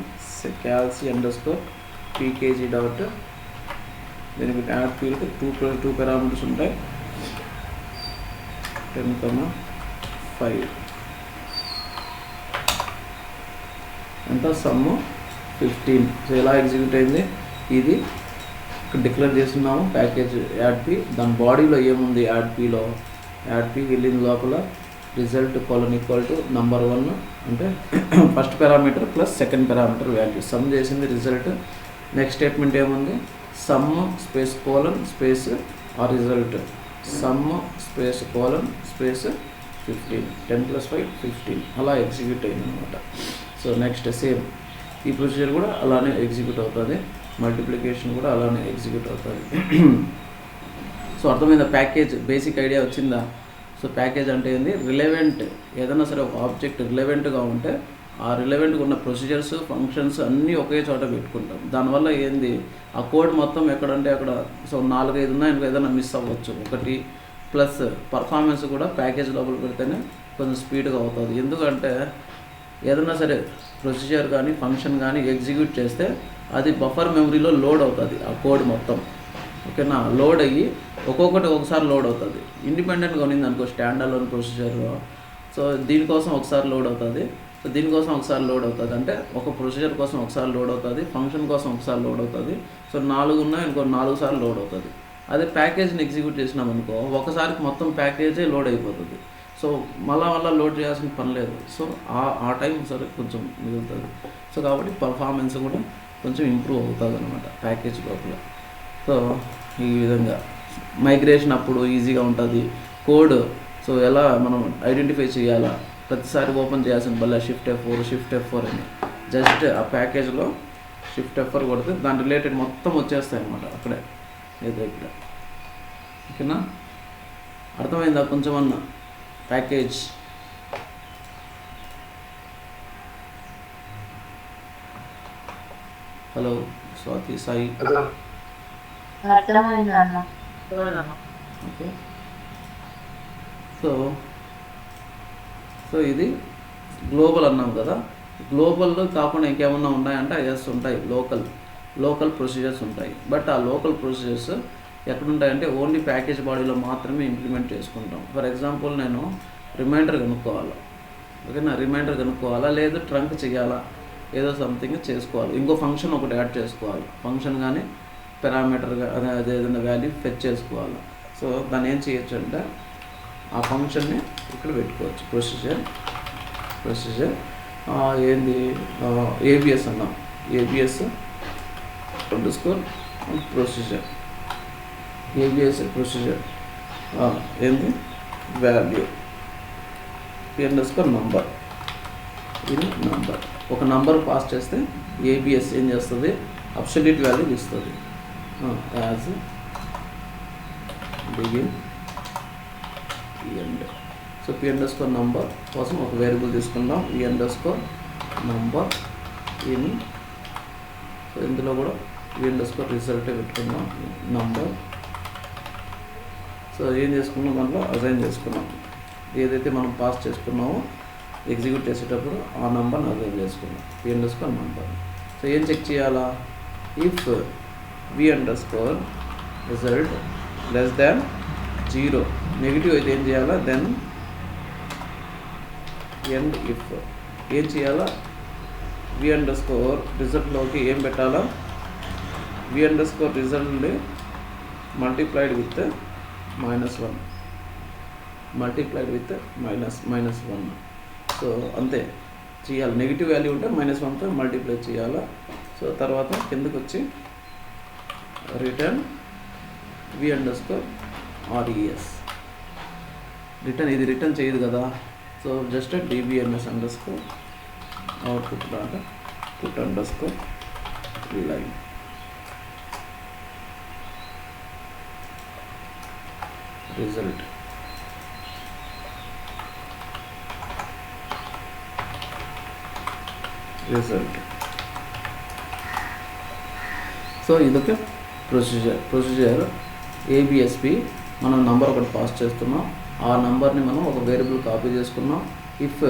calci underscore pkg dot దీనికి యాడ్ పీకి 2 పారామీటర్స్ ఉంటాయి. 10,5 ఎంత సమ్ 15. సో ఎలా ఎగ్జిక్యూట్ అయింది, ఇది ఇక్కడ డిక్లేర్ చేస్తున్నాము ప్యాకేజ్ యాడ్ పి. దాని బాడీలో ఏముంది, యాడ్ పి వెళ్ళిన లోపల రిజల్ట్ ఈక్వల్ టు నంబర్ 1 అంటే first parameter plus second parameter value some చేసింది రిజల్ట్. నెక్స్ట్ స్టేట్మెంట్ ఏముంది, సమ్ స్పేస్ కోలన్ స్పేస్ ఆ result, some space colon space 15, 10 + 5 15 అలా ఎగ్జిక్యూట్ అయింది అనమాట. సో నెక్స్ట్ సేమ్ ఈ ప్రొసీజర్ కూడా అలానే ఎగ్జిక్యూట్ అవుతుంది, మల్టిప్లికేషన్ కూడా అలానే ఎగ్జిక్యూట్ అవుతుంది. సో అర్థమైందా, ప్యాకేజ్ బేసిక్ ఐడియా వచ్చిందా. సో ప్యాకేజ్ అంటే ఏంది, రిలవెంట్ ఏదైనా సరే ఒక ఆబ్జెక్ట్ రిలవెంట్గా ఉంటే ఆ రిలవెంట్గా ఉన్న ప్రొసీజర్స్ ఫంక్షన్స్ అన్నీ ఒకే చోట పెట్టుకుంటాం. దానివల్ల ఏంది ఆ కోడ్ మొత్తం ఎక్కడంటే అక్కడ. సో 4-5 ఉన్నాయి, ఏదైనా మిస్ అవ్వచ్చు. ఒకటి ప్లస్ పర్ఫార్మెన్స్ కూడా ప్యాకేజ్ లోపల పెడితేనే కొంచెం స్పీడ్గా అవుతుంది. ఎందుకంటే ఏదైనా సరే ప్రొసీజర్ కానీ ఫంక్షన్ కానీ ఎగ్జిక్యూట్ చేస్తే అది బఫర్ మెమరీలో లోడ్ అవుతుంది ఆ కోడ్ మొత్తం. ఓకేనా, లోడ్ అయ్యి ఒక్కొక్కటి ఒకసారి లోడ్ అవుతుంది. ఇండిపెండెంట్గా ఉన్నింది అనుకో స్టాండ్ అలోన్ ప్రొసీజర్. సో దీనికోసం ఒకసారి లోడ్ అవుతుంది, సో దీనికోసం ఒకసారి లోడ్ అవుతుంది. అంటే ఒక ప్రొసీజర్ కోసం ఒకసారి లోడ్ అవుతుంది, ఫంక్షన్ కోసం ఒకసారి లోడ్ అవుతుంది. సో 4 ఉన్నాయి ఇంకో 4 సార్లు లోడ్ అవుతుంది. అదే ప్యాకేజ్ని ఎగ్జిక్యూట్ చేసినాం అనుకో ఒకసారికి మొత్తం ప్యాకేజే లోడ్ అయిపోతుంది. సో మళ్ళా లోడ్ చేయాల్సిన పని లేదు. సో ఆ టైం సరే కొంచెం మిగులుతుంది. సో కాబట్టి పర్ఫార్మెన్స్ కూడా కొంచెం ఇంప్రూవ్ అవుతుంది అనమాట ప్యాకేజ్ లోపల. సో ఈ విధంగా మైగ్రేషన్ అప్పుడు ఈజీగా ఉంటుంది కోడ్. సో ఎలా మనం ఐడెంటిఫై చేయాలా, ప్రతిసారి ఓపెన్ చేయాల్సిన వల్ల షిఫ్ట్ F4 అని జస్ట్ ఆ ప్యాకేజ్లో షిఫ్ట్ F4 కొడితే దాని రిలేటెడ్ మొత్తం వచ్చేస్తాయి అన్నమాట అక్కడే ఏదో ఇక్కడ. ఓకేనా, అర్థమైందా కొంచెం అన్న package. Hello Swathi Sai. Okay, so ఇది గ్లోబల్ అన్నాం కదా. గ్లోబల్లో కాకుండా ఇంకేమన్నా ఉన్నాయంటే ఎస్ ఉంటాయి, లోకల్ ప్రొసీజర్స్ ఉంటాయి. బట్ ఆ లోకల్ ప్రొసీజర్స్ ఎక్కడుంటాయంటే ఓన్లీ ప్యాకేజ్ బాడీలో మాత్రమే ఇంప్లిమెంట్ చేసుకుంటాం. ఫర్ ఎగ్జాంపుల్ నేను రిమైండర్ కనుక్కోవాలా, ఓకేనా, రిమైండర్ కనుక్కోవాలా, లేదు ట్రంక్ చేయాలా, ఏదో సంథింగ్ చేసుకోవాలి, ఇంకో ఫంక్షన్ ఒకటి యాడ్ చేసుకోవాలి, ఫంక్షన్ కానీ పారామీటర్గా అదే ఏదైనా వాల్యూ ఫెచ్ చేసుకోవాలి. సో దాన్ని ఏం చేయొచ్చు అంటే ఆ ఫంక్షన్ని ఇక్కడ పెట్టుకోవచ్చు. ప్రొసీజర్ ఏంది ఏబిఎస్ అన్నాం, ఏబిఎస్ అండర్స్కోర్ ప్రొసీజర్ ఏంది వాల్యూ అండర్స్కోర్ నంబర్. ఇది నంబర్, ఒక నంబర్ పాస్ చేస్తే ఏబిఎస్ ఏం చేస్తుంది, అబ్సల్యూట్ వాల్యూ ఇస్తుంది. As begin end. So P underscore number కోసం ఒక వేరియబుల్ తీసుకుందాం, ఈ అండర్స్కోర్ నంబర్ ఇన్. సో ఇందులో కూడా రిజల్ట్ పెట్టుకున్నాం నంబర్. సో ఏం చేసుకున్నాం, దాంట్లో అసైన్ చేసుకున్నాం. ఏదైతే మనం పాస్ చేసుకున్నామో ఎగ్జిక్యూట్ చేసేటప్పుడు ఆ నెంబర్ని అసైన్ చేసుకున్నాం, నంబర్. సో ఏం చెక్ చేయాలా, if result less than 0 negative అయితే ఏం చేయాలా, దెన్ ఎండ్ ఇఫ్ ఏం చేయాలా, రిజల్ట్లోకి ఏం పెట్టాలా, రిజల్ట్ మల్టిప్లైడ్ విత్ -1 సో అంతే చేయాలి. నెగిటివ్ వాల్యూ ఉంటే -1తో మల్టిప్లై చేయాలా. సో తర్వాత కిందకు వచ్చి రిటర్న్ res రిటర్న్, ఇది రిటర్న్ చేయదు కదా. So just dbms underscore output data put underscore line. Result so ఇదొక ప్రొసీజర్ ఏబిఎస్పి. మనం నంబర్ ఒకటి పాస్ చేస్తున్నాం, ఆ నంబర్ని మనం ఒక వేరియబుల్ కాపీ చేసుకున్నాం. ఇఫ్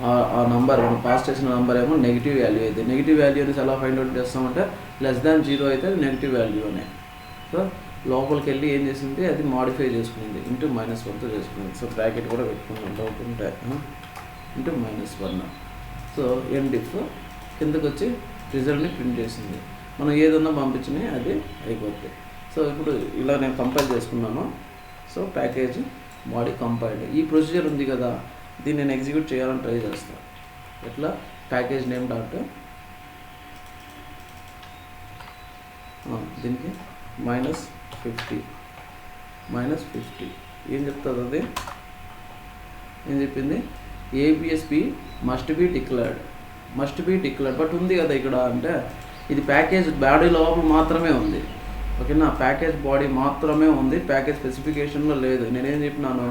ఆ నంబర్ మనం పాస్ చేసిన నంబర్ ఏమో నెగిటివ్ వాల్యూ అయితే, నెగిటివ్ వాల్యూ అనేసి ఎలా ఫైండ్ అవుట్ చేస్తామంటే లెస్ దాన్ 0 అయితే నెగిటివ్ వాల్యూ అనే. సో లోపలికి వెళ్ళి ఏం చేసింది, అది మాడిఫై చేసుకుంది ఇంటూ -1తో చేసుకుంది. సో బ్రాకెట్ కూడా పెట్టుకుంటాం డౌట్ ఉంటే ఇంటూ -1. సో ఎండ్ ఇఫ్ కిందకు వచ్చి రిజల్ట్ని ప్రింట్ చేసింది. మనం ఏదన్నా పంపించినా అది అయిపోతుంది. సో ఇప్పుడు ఇలా నేను కంపైల్ చేసుకున్నాను. So package body compiled. ఈ ప్రొసీజర్ ఉంది కదా, దీన్ని నేను ఎగ్జిక్యూట్ చేయాలని ట్రై చేస్తాను. ఎట్లా, ప్యాకేజ్ నేమ్ డాట్ దీనికి -50 ఏం చెప్తుంది, అది ఏం చెప్పింది, ఏబిఎస్పి మస్ట్ బి డిక్లేర్డ్ బట్ ఉంది కదా ఇక్కడ అంటే ఇది ప్యాకేజ్ బాడీ లోపల మాత్రమే ఉంది. ఓకేనా, ప్యాకేజ్ బాడీ మాత్రమే ఉంది, ప్యాకేజ్ స్పెసిఫికేషన్లో లేదు. నేనేం చెప్పినాను,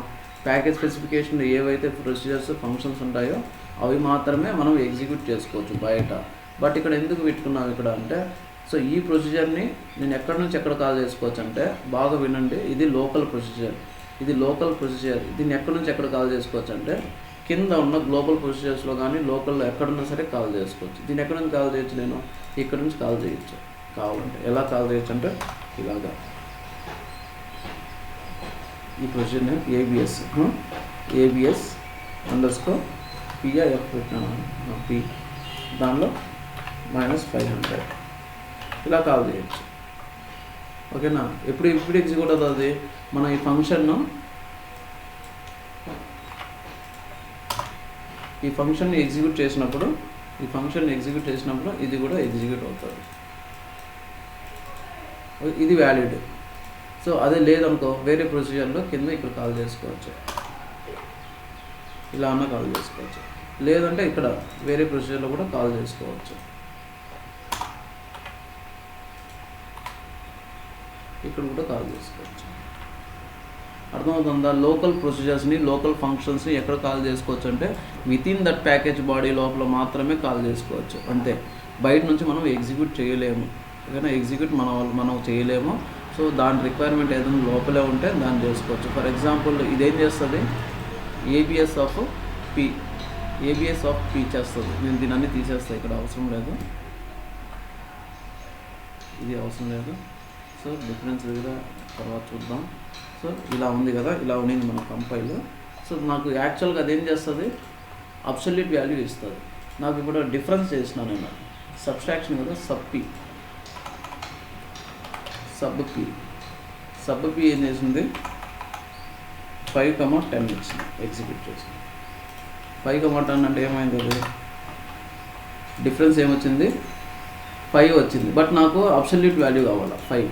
ప్యాకేజ్ స్పెసిఫికేషన్లో ఏవైతే ప్రొసీజర్స్ ఫంక్షన్స్ ఉంటాయో అవి మాత్రమే మనం ఎగ్జిక్యూట్ చేసుకోవచ్చు బయట. బట్ ఇక్కడ ఎందుకు పెట్టుకున్నాం ఇక్కడ అంటే, సో ఈ ప్రొసీజర్ని నేను ఎక్కడి నుంచి ఎక్కడ కాల్ చేసుకోవచ్చు అంటే, బాగా వినండి, ఇది లోకల్ ప్రొసీజర్. దీన్ని ఎక్కడి నుంచి ఎక్కడ కాల్ చేసుకోవచ్చు అంటే కింద ఉన్న గ్లోబల్ ప్రొసీజర్స్లో కానీ లోకల్లో ఎక్కడున్నా సరే కాల్ చేసుకోవచ్చు. దీన్ని ఎక్కడి నుంచి కాల్ చేయొచ్చు, నేను ఇక్కడ నుంచి కాల్ చేయొచ్చు. కావాలంటే ఎలా కాల్ చేయొచ్చు అంటే ఇలాగా, ఈ ప్రొసీజర్ నేను ఏబిఎస్ అండర్స్కోర్ పిఐఎఫ్ పెట్టినాను, పి దానిలో -500 ఇలా కాల్ చేయొచ్చు. ఓకేనా, ఎప్పుడు ఎగ్జిక్యూట్ అవుతుంది, మనం ఈ ఫంక్షన్ని ఎగ్జిక్యూట్ చేసినప్పుడు ఇది కూడా ఎగ్జిక్యూట్ అవుతుంది. ఇది వ్యాలిడ్. సో అదే లేదనుకో వేరే ప్రొసీజర్లో కింద ఇక్కడ కాల్ చేసుకోవచ్చు, ఇలా అన్న కాల్ చేసుకోవచ్చు. లేదంటే ఇక్కడ వేరే ప్రొసీజర్లో కూడా కాల్ చేసుకోవచ్చు. ఇక్కడ కూడా కాల్ చేసుకోవచ్చు. అర్థమవుతుందా? లోకల్ ప్రొసీజర్స్ని, లోకల్ ఫంక్షన్స్ని ఎక్కడ కాల్ చేసుకోవచ్చు అంటే వితిన్ దట్ ప్యాకేజ్ బాడీ లోపల మాత్రమే కాల్ చేసుకోవచ్చు అంతే. బయట నుంచి మనం ఎగ్జిక్యూట్ చేయలేము. ఓకేనా, ఎగ్జిక్యూట్ మనం చేయలేము. సో దాని రిక్వైర్మెంట్ ఏదైనా లోపలే ఉంటే దాన్ని చేసుకోవచ్చు. ఫర్ ఎగ్జాంపుల్ ఇదేం చేస్తుంది, ఏబిఎస్ ఆఫ్ పి చేస్తుంది. నేను దీని అన్నీ తీసేస్తాను, ఇక్కడ అవసరం లేదు, ఇది అవసరం లేదు. సో డిఫరెన్స్ కూడా తర్వాత చూద్దాం. సో ఇలా ఉంది కదా, ఇలా ఉన్నది మన కంపైల్. సో నాకు యాక్చువల్గా అదేం చేస్తుంది, అబ్సల్యూట్ వాల్యూ ఇస్తుంది. నాకు ఇప్పుడు డిఫరెన్స్ చేసినా నేను సబ్స్ట్రాక్షన్ కదా, సబ్ పి ఏం చేసింది, 5,10 ఇచ్చింది, ఎగ్జిక్యూట్ చేసింది. 5,10 అంటే ఏమైంది, అది డిఫరెన్స్ ఏమొచ్చింది, 5 వచ్చింది. బట్ నాకు అబ్సల్యూట్ వాల్యూ కావాలి 5.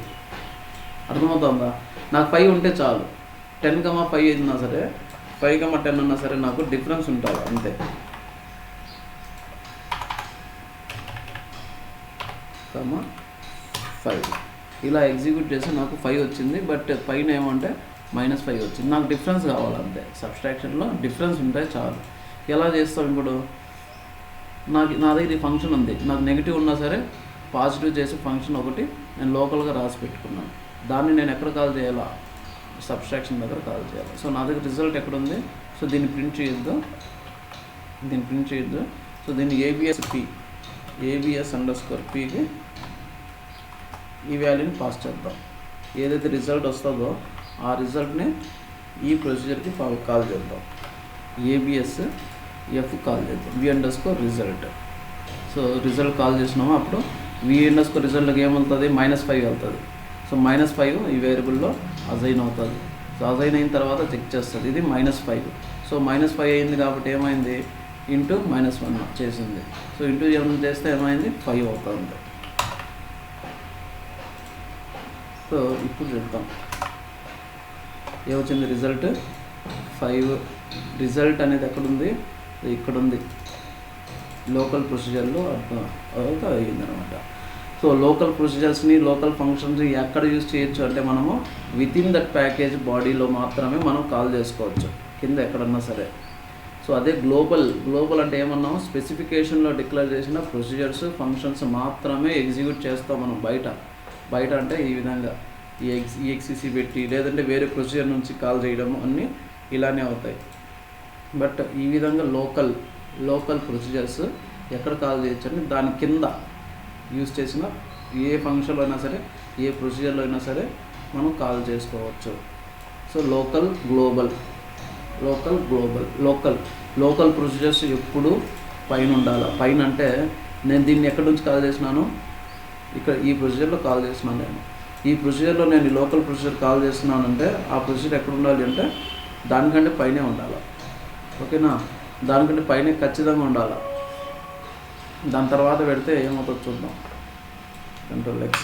అర్థమవుతుందా? నాకు 5 ఉంటే చాలు. 10,5 అయినా సరే, 5,10 ఉన్నా సరే నాకు డిఫరెన్స్ ఉంటుంది అంతే. -5 ఇలా ఎగ్జిక్యూట్ చేసి నాకు 5 వచ్చింది. బట్ పైన ఏమంటే -5 వచ్చింది. నాకు డిఫరెన్స్ కావాలంతే. సబ్స్ట్రాక్షన్లో డిఫరెన్స్ ఉంటే చాలు. ఎలా చేస్తాం ఇప్పుడు, నా దగ్గర ఈ ఫంక్షన్ ఉంది, నాకు నెగిటివ్ ఉన్నా సరే పాజిటివ్ చేసే ఫంక్షన్ ఒకటి నేను లోకల్గా రాసి పెట్టుకున్నాను. దాన్ని నేను ఎక్కడ కాల్ చేయాలా, సబ్స్ట్రాక్షన్ దగ్గర కాల్ చేయాలి. సో నా దగ్గర రిజల్ట్ ఎక్కడ ఉంది, సో దీన్ని ప్రింట్ చేయొద్దు, సో దీన్ని ABS_Pకి ఈ వాల్యూని పాస్ చేద్దాం. ఏదైతే రిజల్ట్ వస్తుందో ఆ రిజల్ట్ని ఈ ప్రొసీజర్కి కాల్ చేద్దాం. ABS_F కాల్ చేద్దాం, V_result. సో రిజల్ట్ కాల్ చేసినామో అప్పుడు V_result ఏమవుతుంది, -5 వెళ్తుంది. సో -5 ఈ వేరియబుల్లో అజైన్ అవుతుంది. సో అజైన్ అయిన తర్వాత చెక్ చేస్తుంది, ఇది -5. సో -5 అయింది కాబట్టి ఏమైంది, ఇంటూ -1 చేసింది. సో ఇంటూ ఏమైనా చేస్తే ఏమైంది, 5 అవుతుంది. సో ఇప్పుడు చెప్తాం ఏమొచ్చింది, రిజల్ట్ 5. రిజల్ట్ అనేది ఎక్కడుంది, ఇక్కడ ఉంది, లోకల్ ప్రొసీజర్లో అయ్యిందనమాట. సో లోకల్ ప్రొసీజర్స్ని, లోకల్ ఫంక్షన్స్ని ఎక్కడ యూజ్ చేయొచ్చు అంటే మనము వితిన్ దట్ ప్యాకేజ్ బాడీలో మాత్రమే మనం కాల్ చేసుకోవచ్చు, కింద ఎక్కడన్నా సరే. సో అదే గ్లోబల్ అంటే ఏమన్నాము, స్పెసిఫికేషన్లో డిక్లేర్ చేసిన ప్రొసీజర్స్, ఫంక్షన్స్ మాత్రమే ఎగ్జిక్యూట్ చేస్తాం మనం. బయట అంటే ఈ విధంగా EXEC పెట్టి, లేదంటే వేరే ప్రొసీజర్ నుంచి కాల్ చేయడం అన్నీ ఇలానే అవుతాయి. బట్ ఈ విధంగా లోకల్ ప్రొసీజర్స్ ఎక్కడ కాల్ చేయొచ్చు అని దాని కింద యూజ్ చేసిన ఏ ఫంక్షన్లో అయినా సరే, ఏ ప్రొసీజర్లో అయినా సరే మనం కాల్ చేసుకోవచ్చు. సో లోకల్ ప్రొసీజర్స్ ఎప్పుడు పైన ఉండాలి. పైన అంటే నేను దీన్ని ఎక్కడి నుంచి కాల్ చేసినాను, ఇక్కడ ఈ ప్రొసీజర్లో కాల్ చేస్తున్నాను. నేను ఈ ప్రొసీజర్లో నేను ఈ లోకల్ ప్రొసీజర్ కాల్ చేస్తున్నానంటే ఆ ప్రొసీజర్ ఎక్కడ ఉండాలి అంటే దానికంటే పైనే ఉండాలి. ఓకేనా, దానికంటే పైనే ఖచ్చితంగా ఉండాలి. దాని తర్వాత పెడితే ఏమవుతుందో చూద్దాం. Ctrl+X,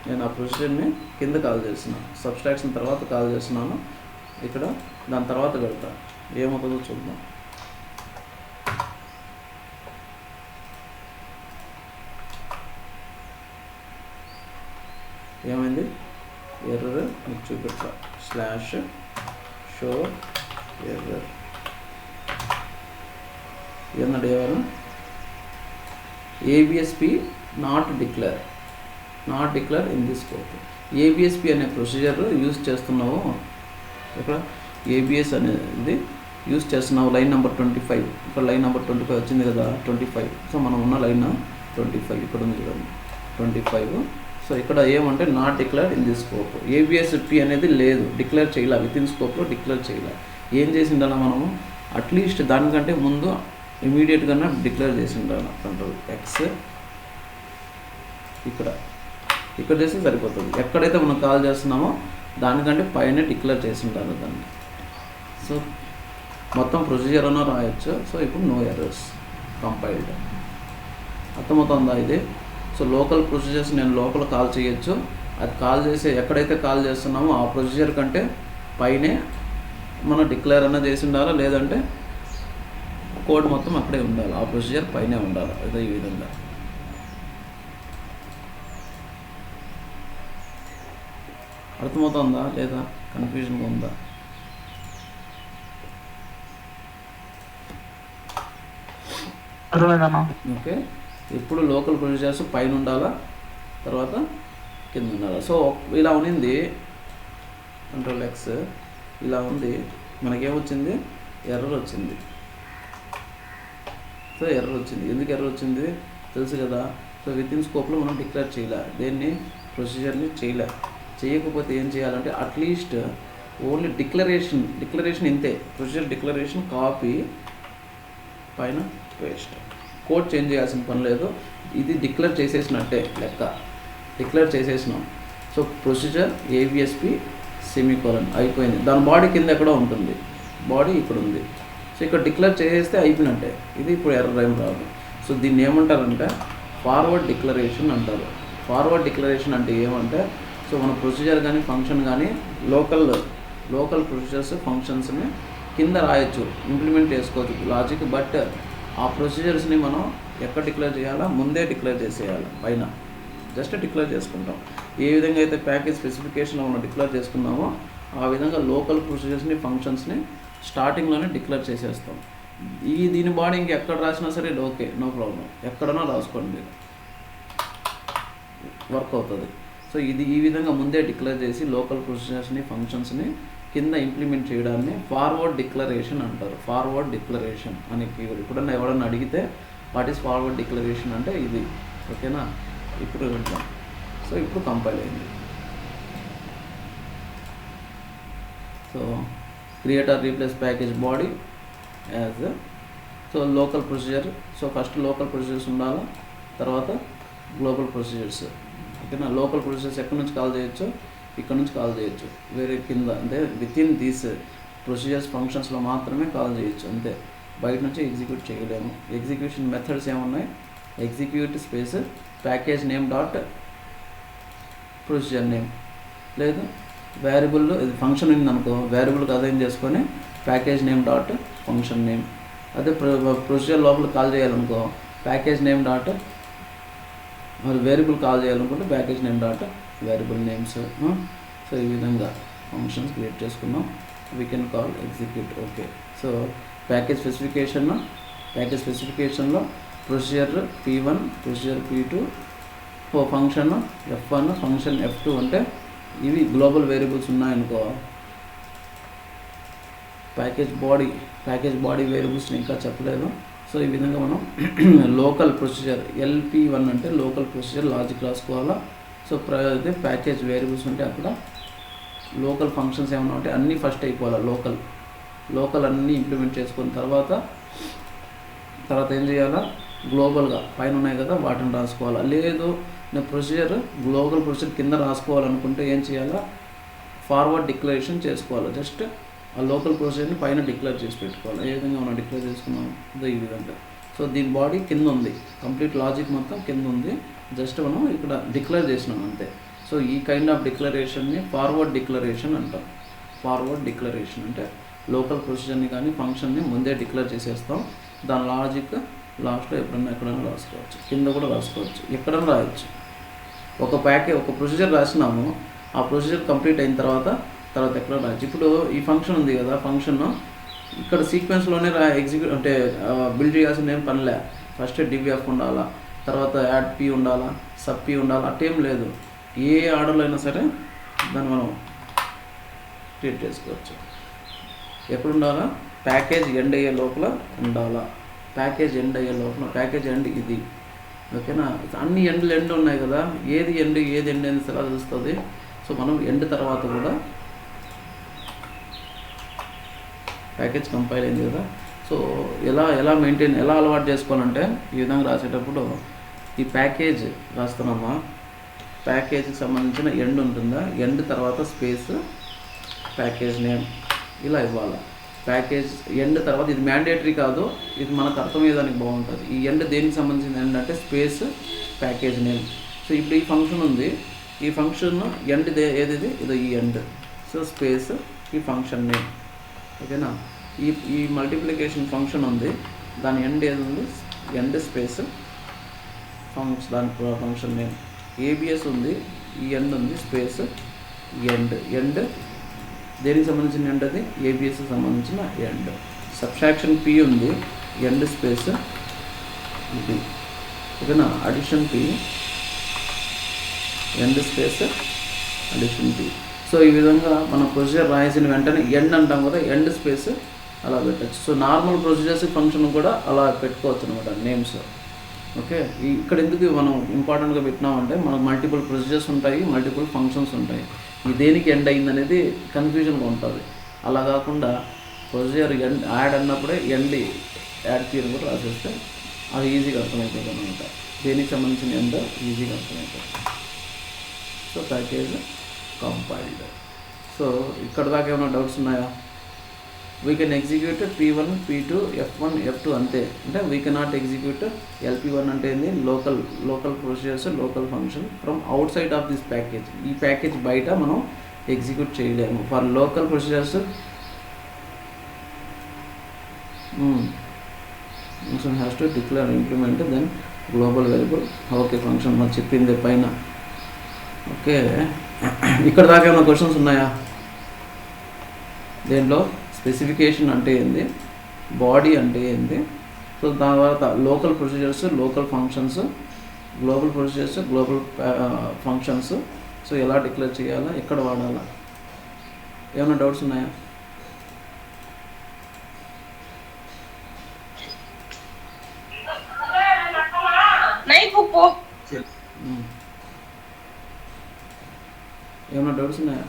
నేను ఆ ప్రొసీజర్ని కింద కాల్ చేస్తున్నాను, సబ్స్ట్రాక్షన్ తర్వాత కాల్ చేస్తున్నాను ఇక్కడ. దాని తర్వాత పెడతా, ఏమవుతుందో చూద్దాం. ఏమైంది, ఎర్రర్ మీకు చూపెడతా, /show error ఏంటంటే ఏమైనా ABS_P not declare in this scope. ABS_P అనే ప్రొసీజర్ యూజ్ చేస్తున్నావు, ఇక్కడ ABS అనేది యూజ్ చేస్తున్నావు. లైన్ నెంబర్ 25, ఇక్కడ లైన్ నెంబర్ 25 వచ్చింది కదా, 25. సో మనం ఉన్న లైన్ 25 ఇక్కడ ఉంది చూడండి, 25. సో ఇక్కడ ఏమంటే not declared in this scope. ABS_P అనేది లేదు, డిక్లేర్ చేయాలి, వితిన్ స్కోప్లో డిక్లేర్ చేయాలి. ఏం చేసిండాలా మనము, అట్లీస్ట్ దానికంటే ముందు ఇమీడియట్గా డిక్లేర్ చేసి ఉండాలి. Ctrl+X, ఇక్కడ చేస్తే సరిపోతుంది. ఎక్కడైతే మనం కాల్ చేస్తున్నామో దానికంటే పైన డిక్లేర్ చేసి ఉండాలి దాన్ని. సో మొత్తం ప్రొసీజర్ అన్న రాయొచ్చు. సో ఇప్పుడు నో ఎర్రర్స్, కంపైల్డ్. అర్థమవుతుందా ఇది? సో లోకల్ ప్రొసీజర్స్ నేను లోకల్ కాల్ చేయొచ్చు. అది కాల్ చేసే ఎక్కడైతే కాల్ చేస్తున్నామో ఆ ప్రొసీజర్ కంటే పైనే మనం డిక్లేర్ అన్న చేసి ఉండాలి, లేదంటే కోడ్ మొత్తం అక్కడే ఉండాలి, ఆ ప్రొసీజర్ పైనే ఉండాలి. అదే ఈ విధంగా. అర్థమవుతుందా లేదా, కన్ఫ్యూజన్గా ఉందా? ఓకే, ఇప్పుడు లోకల్ ప్రొసీజర్స్ పైన ఉండాలా, తర్వాత కింద ఉండాలా. సో ఇలా ఉన్నింది, Ctrl+X, ఇలా ఉంది. మనకేమొచ్చింది, ఎర్రర్ వచ్చింది. సో ఎర్రర్ వచ్చింది. ఎందుకు ఎర్రర్ వచ్చింది తెలుసు కదా. సో వితిన్ స్కోప్లో మనం డిక్లేర్ చేయలే, దేన్ని, ప్రొసీజర్ని చేయకపోతే ఏం చేయాలంటే అట్లీస్ట్ ఓన్లీ డిక్లరేషన్ ఇంతే, ప్రొసీజర్ డిక్లరేషన్ కాపీ పైన పేస్ట్. కోడ్ చేంజ్ చేయాల్సిన పని లేదు, ఇది డిక్లేర్ చేసేసినట్టే లెక్క, డిక్లేర్ చేసేసినాం. సో ప్రొసీజర్ ABS_P సెమీకోలన్ అయిపోయింది. దాని బాడీ కింద ఎక్కడో ఉంటుంది, బాడీ ఇక్కడ ఉంది. సో ఇక్కడ డిక్లేర్ చేసేస్తే అయిపోయినట్టే. ఇది ఇప్పుడు ఎర్రర్ ఏం రాదు. సో దీన్ని ఏమంటారంటే ఫార్వర్డ్ డిక్లరేషన్ అంటారు. ఫార్వర్డ్ డిక్లరేషన్ అంటే ఏమంటే, సో మన ప్రొసీజర్ కానీ ఫంక్షన్ కానీ లోకల్ ప్రొసీజర్స్ ఫంక్షన్స్ని కింద రాయొచ్చు, ఇంప్లిమెంట్ చేసుకోవచ్చు లాజిక్. బట్ ఆ ప్రొసీజర్స్ని మనం ఎక్కడ డిక్లేర్ చేయాలా, ముందే డిక్లేర్ చేసేయాలి. పైన జస్ట్ డిక్లేర్ చేసుకుంటాం. ఏ విధంగా అయితే ప్యాకేజ్ స్పెసిఫికేషన్లో మనం డిక్లేర్ చేసుకున్నామో ఆ విధంగా లోకల్ ప్రొసీజర్స్ని ఫంక్షన్స్ని స్టార్టింగ్లోనే డిక్లేర్ చేసేస్తాం. దీని బాడీ ఇంకెక్కడ రాసినా సరే ఓకే, నో ప్రాబ్లం, ఎక్కడన్నా రాసుకోండి మీరు. వర్క్ అవుతుంది. సో ఇది ఈ విధంగా ముందే డిక్లేర్ చేసి లోకల్ ప్రొసీజర్స్ని ఫంక్షన్స్ని కింద ఇంప్లిమెంట్ చేయడాన్ని ఫార్వర్డ్ డిక్లరేషన్ అంటారు. ఫార్వర్డ్ డిక్లరేషన్ అని ఇప్పుడన్నా ఎవడన్నా అడిగితే వాట్ ఈస్ ఫార్వర్డ్ డిక్లరేషన్ అంటే ఇది. ఓకేనా, ఇప్పుడు వెళ్తాం. సో ఇప్పుడు కంపైల్ అయింది. So create or replace package body as so local procedure. So first local procedures ఉండాలి, తర్వాత గ్లోబల్ ప్రొసీజర్స్. ఓకేనా, లోకల్ ప్రొసీజర్స్ ఎక్కడి నుంచి కాల్ చేయొచ్చు, ఇక్కడ నుంచి కాల్ చేయొచ్చు. వేరే కింద అంటే వితిన్ దీస్ ప్రొసీజర్స్ ఫంక్షన్స్లో మాత్రమే కాల్ చేయొచ్చు అంతే, బయట నుంచి ఎగ్జిక్యూట్ చేయలేము. ఎగ్జిక్యూషన్ మెథడ్స్ ఏమున్నాయి, execute space package name dot procedure name, లేదు వేరియబుల్ ఇది ఫంక్షన్ ఉందనుకో వేరియబుల్కి అదేం చేసుకొని package name dot function name. అదే ప్రొసీజర్ లోపల కాల్ చేయాలనుకో ప్యాకేజ్ నేమ్ డాట్, మరి వేరియబుల్ కాల్ చేయాలనుకుంటే package name dot variable names. So ఈ విధంగా ఫంక్షన్స్ క్రియేట్ చేసుకున్నాం. We can call execute. Okay, so package స్పెసిఫికేషన్లో procedure P1 procedure P2 function F1 function F2 అంటే ఇవి గ్లోబల్ వేరియబుల్స్ ఉన్నాయనుకో. ప్యాకేజ్ బాడీ వేరియబుల్స్ని ఇంకా చెప్పలేదు. సో ఈ విధంగా మనం లోకల్ ప్రొసీజర్ LP1 అంటే లోకల్ ప్రొసీజర్ లాజిక్ రాసుకోవాలా. సో అదే ప్యాకేజ్ వేరియబుల్స్ ఉంటే అక్కడ లోకల్ ఫంక్షన్స్ ఏమన్నా ఉంటే అన్నీ ఫస్ట్ అయిపోవాలి. లోకల్ అన్నీ ఇంప్లిమెంట్ చేసుకున్న తర్వాత ఏం చేయాలా, గ్లోబల్గా పైన ఉన్నాయి కదా వాటిని రాసుకోవాలా. లేదు నేను ప్రొసీజర్ గ్లోబల్ ప్రొసీజర్ కింద రాసుకోవాలనుకుంటే ఏం చేయాలా, ఫార్వర్డ్ డిక్లరేషన్ చేసుకోవాలి. జస్ట్ ఆ లోకల్ ప్రొసీజర్ని పైన డిక్లేర్ చేసి పెట్టుకోవాలి. ఏ విధంగా మనం డిక్లేర్ చేసుకున్నాం ఈ విధంగా. సో దీని బాడీ కింద ఉంది, కంప్లీట్ లాజిక్ మొత్తం కింద ఉంది, జస్ట్ మనం ఇక్కడ డిక్లేర్ చేసినాం అంతే. సో ఈ కైండ్ ఆఫ్ డిక్లరేషన్ని ఫార్వర్డ్ డిక్లరేషన్ అంటాం. ఫార్వర్డ్ డిక్లరేషన్ అంటే లోకల్ ప్రొసీజర్ని కానీ ఫంక్షన్ని ముందే డిక్లేర్ చేసేస్తాం. దాని లాజిక్ లాస్ట్లో ఎక్కడైనా రాసుకోవచ్చు, కింద కూడా రాసుకోవచ్చు, ఎక్కడైనా రాయొచ్చు. ఒక ప్రొసీజర్ రాసినాము, ఆ ప్రొసీజర్ కంప్లీట్ అయిన తర్వాత ఎక్కడ రాయొచ్చు. ఇప్పుడు ఈ ఫంక్షన్ ఉంది కదా, ఫంక్షన్ ఇక్కడ సీక్వెన్స్లోనే ఎగ్జిక్యూట్ అంటే బిల్డ్ చేయాల్సిన ఏం పనిలే. ఫస్ట్ డివ్ఎఫ్ ఉండాలా, తర్వాత యాడ్ పి ఉండాలా, సబ్ పి ఉండాలా, అట్టేం లేదు. ఏ ఆర్డర్లో అయినా సరే దాన్ని మనం క్రియేట్ చేసుకోవచ్చు. ఎప్పుడు ఉండాలా, ప్యాకేజ్ ఎండ్ అయ్యే లోపల ఉండాలా. ప్యాకేజ్ ఎండ్ ఇది. ఓకేనా, అన్ని ఎండ్ ఉన్నాయి కదా, ఏది ఎండ్ అనేది ఎలా తెలుస్తుంది. సో మనం ఎండ్ తర్వాత కూడా ప్యాకేజ్ కంపైల్ అయింది కదా. సో ఎలా అలవాటు చేసుకోవాలంటే ఈ విధంగా రాసేటప్పుడు ఈ ప్యాకేజ్ రాస్తున్నామా, ప్యాకేజ్కి సంబంధించిన ఎండ్ ఉంటుందా, ఎండ్ తర్వాత స్పేస్ ప్యాకేజ్ నేమ్ ఇలా ఇవ్వాలి. ప్యాకేజ్ ఎండ్ తర్వాత ఇది మ్యాండేటరీ కాదు, ఇది మనకు అర్థమయ్యేదానికి బాగుంటుంది. ఈ ఎండ్ దేనికి సంబంధించిన ఎండ్ అంటే స్పేస్ ప్యాకేజ్ నేమ్. సో ఇప్పుడు ఈ ఫంక్షన్ ఉంది, ఈ ఫంక్షన్ ఎండ్ ఏది ఇది ఈ ఎండ్. సో స్పేస్ ఈ ఫంక్షన్ నేమ్. ఓకేనా, ఈ మల్టిప్లికేషన్ ఫంక్షన్ ఉంది, దాని ఎండ్ ఏది ఉంది, ఎండ్ స్పేస్ దాని ఫంక్షన్ నేమ్. ఏబిఎస్ ఉంది, ఈ ఎండ్ ఉంది, స్పేస్ ఎండ్ దేనికి సంబంధించిన ఎండ్ అది ఏబిఎస్కి సంబంధించిన ఎండ్. సబ్ట్రాక్షన్ పి ఉంది, ఎండ్ స్పేస్ ఇది. ఓకేనా, addition P end space addition P. So ఈ విధంగా మన ప్రొసీజర్ రాసిన వెంటనే ఎండ్ అంటాం కదా, ఎండ్ స్పేస్ అలా పెట్టచ్చు. సో నార్మల్ ప్రొసీజర్స్ ఫంక్షన్ కూడా అలా పెట్టుకోవచ్చు అనమాట నేమ్స్. ఓకే, ఇక్కడ ఎందుకు మనం ఇంపార్టెంట్గా పెట్టినామంటే మనకు మల్టిపుల్ ప్రొసీజర్స్ ఉంటాయి, మల్టిపుల్ ఫంక్షన్స్ ఉంటాయి. ఈ దేనికి ఎండ్ అయింది అనేది కన్ఫ్యూజన్గా ఉంటుంది. అలా కాకుండా ప్రొసీజర్ ఎండ్ యాడ్ అన్నప్పుడే యాడ్ పీరియడ్ కూడా రాసేస్తే అది ఈజీగా అర్థమవుతుంది అనమాట. దేనికి సంబంధించిన ఎండ్ ఈజీగా అర్థమవుతుంది. So package compiled. సో ఇక్కడ దాకా ఏమైనా డౌట్స్ ఉన్నాయా? We can execute P1 P2 F1 F2 అంతే. అంటే వీ కెనాట్ ఎగ్జిక్యూట్ LP1 అంటే ఏంది, local procedures local function from outside of this package. ఈ ప్యాకేజ్ బయట మనం ఎగ్జిక్యూట్ చేయలేము. For local procedures function has to declare implement then global variable. Okay, function మనం చెప్పింది పైన. ఓకే, ఇక్కడ దాకా ఏమైనా క్వశ్చన్స్ ఉన్నాయా? దేంట్లో స్పెసిఫికేషన్ అంటే ఏంది, బాడీ అంటే ఏంది, సో దాని తర్వాత local procedures local functions global procedures, global functions. So ఎలా డిక్లేర్ చేయాలా, ఎక్కడ వాడాలా, ఏమైనా డౌట్స్ ఉన్నాయా? ఏమైనా డౌట్స్ ఉన్నాయా?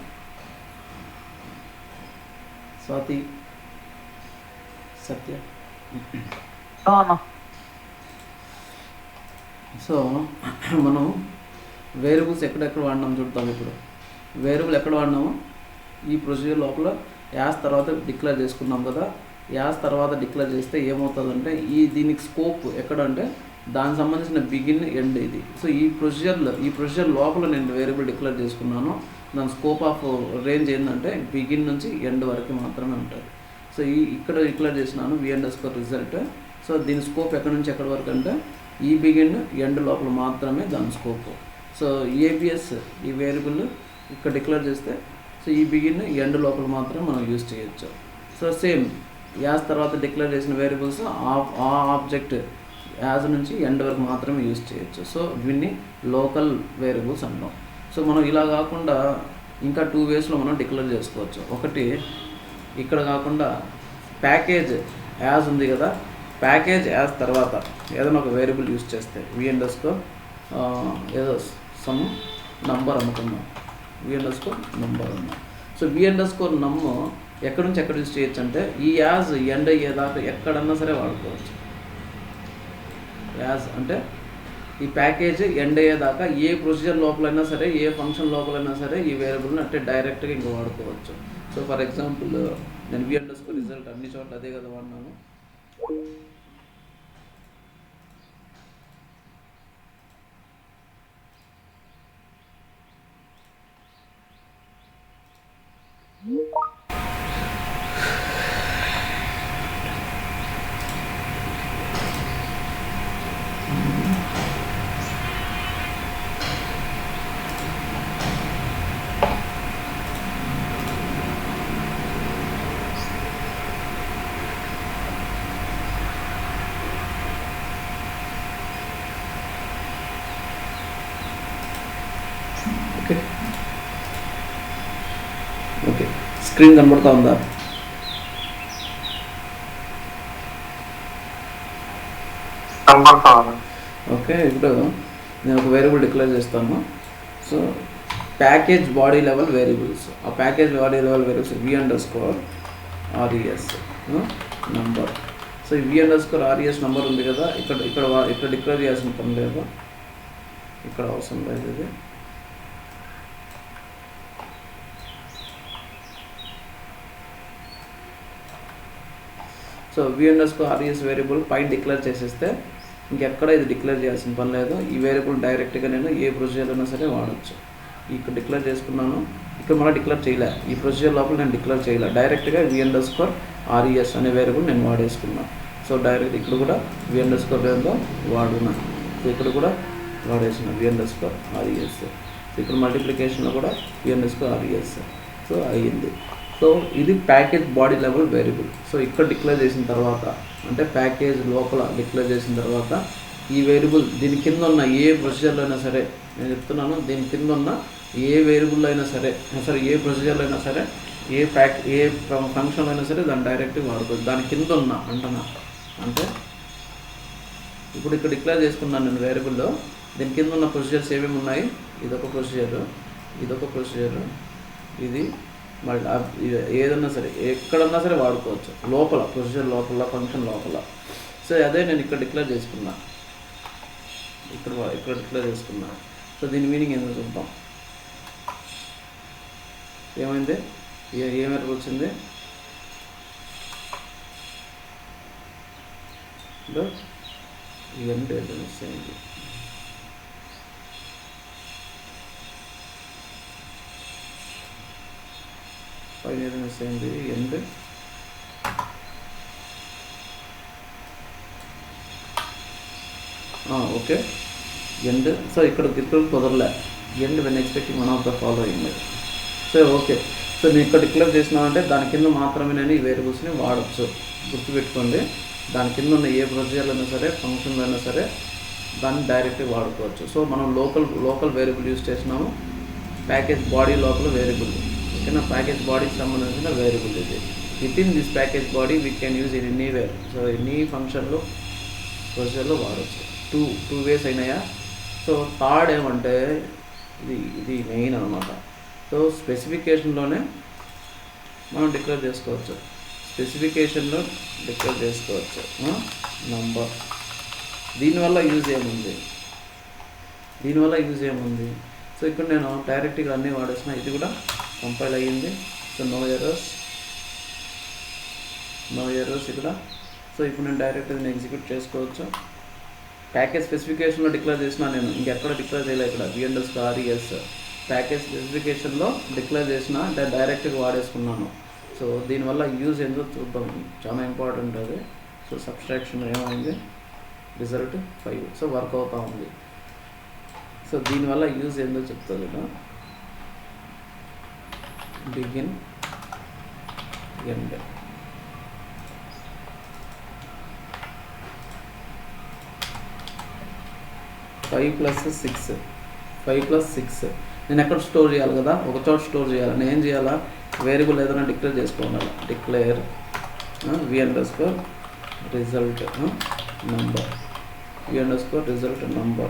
స్వాతి, సత్య. సో మనం వేరియబుల్స్ ఎక్కడెక్కడ వాడినాం చూద్దాం. ఇప్పుడు వేరియబుల్ ఎక్కడ వాడినాము, ఈ ప్రొసీజర్ లోపల యాస్ తర్వాత డిక్లేర్ చేసుకున్నాం కదా. యాస్ తర్వాత డిక్లేర్ చేస్తే ఏమవుతుందంటే దీనికి స్కోప్ ఎక్కడ అంటే దానికి సంబంధించిన బిగిన్ ఎండ్ ఇది. సో ఈ ప్రొసీజర్ లోపల నేను వేరియబుల్ డిక్లేర్ చేసుకున్నాను. దాని స్కోప్ ఆఫ్ రేంజ్ ఏంటంటే బిగిన్ నుంచి ఎండ్ వరకు మాత్రమే ఉంటుంది. సో ఇక్కడ డిక్లేర్ చేసినాను v_result. సో దీని స్కోప్ ఎక్కడి నుంచి ఎక్కడి వరకు అంటే ఈ బిగిన్ ఎండ్ లోపల మాత్రమే దాని స్కోప్. సో ఏబిఎస్ ఈ వేరియబుల్ ఇక్కడ డిక్లేర్ చేస్తే సో ఈ బిగిన్ ఎండ్ లోపల మాత్రం మనం యూజ్ చేయొచ్చు. సో సేమ్ యాజ్ తర్వాత డిక్లేర్ చేసిన వేరియబుల్స్ ఆ ఆబ్జెక్ట్ యాజ్ నుంచి ఎండ్ వరకు మాత్రమే యూజ్ చేయొచ్చు. సో వీన్ని లోకల్ వేరియబుల్స్ అంటాం. సో మనం ఇలా కాకుండా ఇంకా 2 వేస్లో మనం డిక్లేర్ చేసుకోవచ్చు. ఒకటి ఇక్కడ కాకుండా ప్యాకేజ్ యాజ్ ఉంది కదా, ప్యాకేజ్ యాజ్ తర్వాత ఏదైనా ఒక వేరియబుల్ యూజ్ చేస్తే v_ ఏదో సమ్ నంబర్ అనుకున్నాం, v_number అన్నాం. సో v_ num ఎక్కడి నుంచి ఎక్కడ యూజ్ చేయొచ్చు అంటే ఈ యాజ్ ఎండ్ అయ్యేదాకా ఎక్కడన్నా సరే వాడుకోవచ్చు. యాజ్ అంటే ఈ ప్యాకేజ్ ఎండ్ అయ్యేదాకా ఏ ప్రొసీజర్ లోపలైనా సరే, ఏ ఫంక్షన్ లోపలైనా సరే ఈ వేరియబుల్ని అంటే డైరెక్ట్గా ఇంకా వాడుకోవచ్చు. సో ఫర్ ఎగ్జాంపుల్ నేను v_result అన్ని చోట్ల అదే కదా వాడినాను. ఓకే, స్క్రీన్ కనబడుతూ ఉందా? ఓకే, ఇప్పుడు నేను ఒక వేరియబుల్ డిక్లేర్ చేస్తాను. So package body level variables, ఆ package body level variables v_res number. So ఈ v_res నంబర్ ఉంది కదా, ఇక్కడ డిక్లేర్ చేయాల్సిన పని లేదు, ఇక్కడ అవసరం లేదు ఇది. సో v_res వేరియబుల్ పైన డిక్లేర్ చేసేస్తే ఇంకెక్కడ ఇది డిక్లేర్ చేయాల్సిన పని లేదు. ఈ వేరియబుల్ డైరెక్ట్గా నేను ఏ ప్రొసీజర్ అయినా సరే వాడచ్చు. ఇక్కడ డిక్లేర్ చేసుకున్నాను, ఇక్కడ మళ్ళీ డిక్లేర్ చేయలే, ఈ ప్రొసీజర్ లోపల నేను డిక్లేర్ చేయలే, డైరెక్ట్గా v_res అనే వేరియబుల్ నేను వాడేసుకున్నాను. సో డైరెక్ట్ ఇక్కడ కూడా v_res వాడున్నా, సో ఇక్కడ కూడా వాడేసిన v_res. సో ఇక్కడ మల్టిప్లికేషన్లో కూడా v_res. సో అయ్యింది. సో ఇది package body level variable. So ఇక్కడ డిక్లేర్ చేసిన తర్వాత అంటే ప్యాకేజ్ లోపల డిక్లేర్ చేసిన తర్వాత ఈ వేరియబుల్ దీని కింద ఉన్న ఏ ప్రొసీజర్లో అయినా సరే, నేను చెప్తున్నాను, దీని కింద ఉన్న ఏ వేరియబుల్ అయినా సరే, ఏ ప్రొసీజర్లో అయినా సరే, ఏ ఫంక్షన్లో అయినా సరే దాన్ని డైరెక్ట్గా వాడుకోవచ్చు. దాని కింద ఉన్న అంటున్నా అంటే ఇప్పుడు ఇక్కడ డిక్లేర్ చేసుకున్నాను నేను వేరియబుల్లో, దీని కింద ఉన్న ప్రొసీజర్స్ ఏమేమి ఉన్నాయి, ఇదొక ప్రొసీజర్, ఇది మళ్ళీ ఏదన్నా సరే ఎక్కడన్నా సరే వాడుకోవచ్చు, లోపల ప్రొసీజర్ లోపల, ఫంక్షన్ లోపల. సో అదే నేను ఇక్కడ డిక్లేర్ చేసుకున్నా, ఇక్కడ డిక్లేర్ చేసుకున్నా. సో దీని మీనింగ్ ఏంటో చూద్దాం. ఏమైంది, ఏం ఎర్రర్ వచ్చింది, ఇవన్నీ మిస్ అయింది. పైన ఏదో మిస్ అయింది, ఎండ్. Okay, end. సో ఇక్కడ కుదరలే, end when expecting one of the following. So okay, so నేను ఇక్కడ డిక్లేర్ చేసినామంటే దాని కింద మాత్రమే నేను ఈ వేరియబుల్స్ని వాడచ్చు. గుర్తుపెట్టుకోండి, దాని కింద ఉన్న ఏ ప్రొసీజర్లో అయినా సరే, ఫంక్షన్లో అయినా సరే దాన్ని డైరెక్ట్గా వాడుకోవచ్చు. సో మనం లోకల్ వేరియబుల్ యూస్ చేసినాము, ప్యాకేజ్ బాడీ లోపల వేరియబుల్, ఓకేనా. ప్యాకేజ్ బాడీకి సంబంధించిన వేరియబుల్ ఇది. With in this package body we can use in anywhere. So any ఫంక్షన్లో ప్రొసీజర్లో వాడచ్చు. టూ వేస్ అయినాయా. సో థర్డ్ ఏమంటే ఇది మెయిన్ అనమాట. సో స్పెసిఫికేషన్లోనే మనం డిక్లేర్ చేసుకోవచ్చు. స్పెసిఫికేషన్లో డిక్లేర్ చేసుకోవచ్చు నంబర్. దీనివల్ల యూజ్ ఏముంది, సో ఇక్కడ నేను డైరెక్ట్గా అన్నీ వాడేసిన. ఇది కూడా కంపైల్ అయ్యింది. సో నో ఎర్రర్స్ ఇక్కడ. సో ఇప్పుడు నేను డైరెక్ట్గా దీన్ని ఎగ్జిక్యూట్ చేసుకోవచ్చు. ప్యాకేజ్ స్పెసిఫికేషన్లో డిక్లేర్ చేసిన, నేను ఇంకెక్కడ డిక్లేర్ చేయలేదు. ఇక్కడ v_res ప్యాకేజ్ స్పెసిఫికేషన్లో డిక్లేర్ చేసిన, డైరెక్ట్గా వాడేసుకున్నాను. సో దీనివల్ల యూజ్ ఏందో చూద్దాం, చాలా ఇంపార్టెంట్ అది. సో సబ్స్ట్రాక్షన్ ఏమైంది, రిజల్ట్ 5. సో వర్క్ అవుతూ ఉంది. సో దీనివల్ల యూజ్ ఏందో చెప్తుంది కదా. బిగిన్ ఎండ్ 5+6 నేను ఎక్కడ స్టోర్ చేయాలి కదా, ఒక చోట స్టోర్ చేయాలి. నేను ఏం చేయాలా, వేరియబుల్ ఏదైనా డిక్లేర్ చేసుకోవాలి. Declare v_result number, v_result number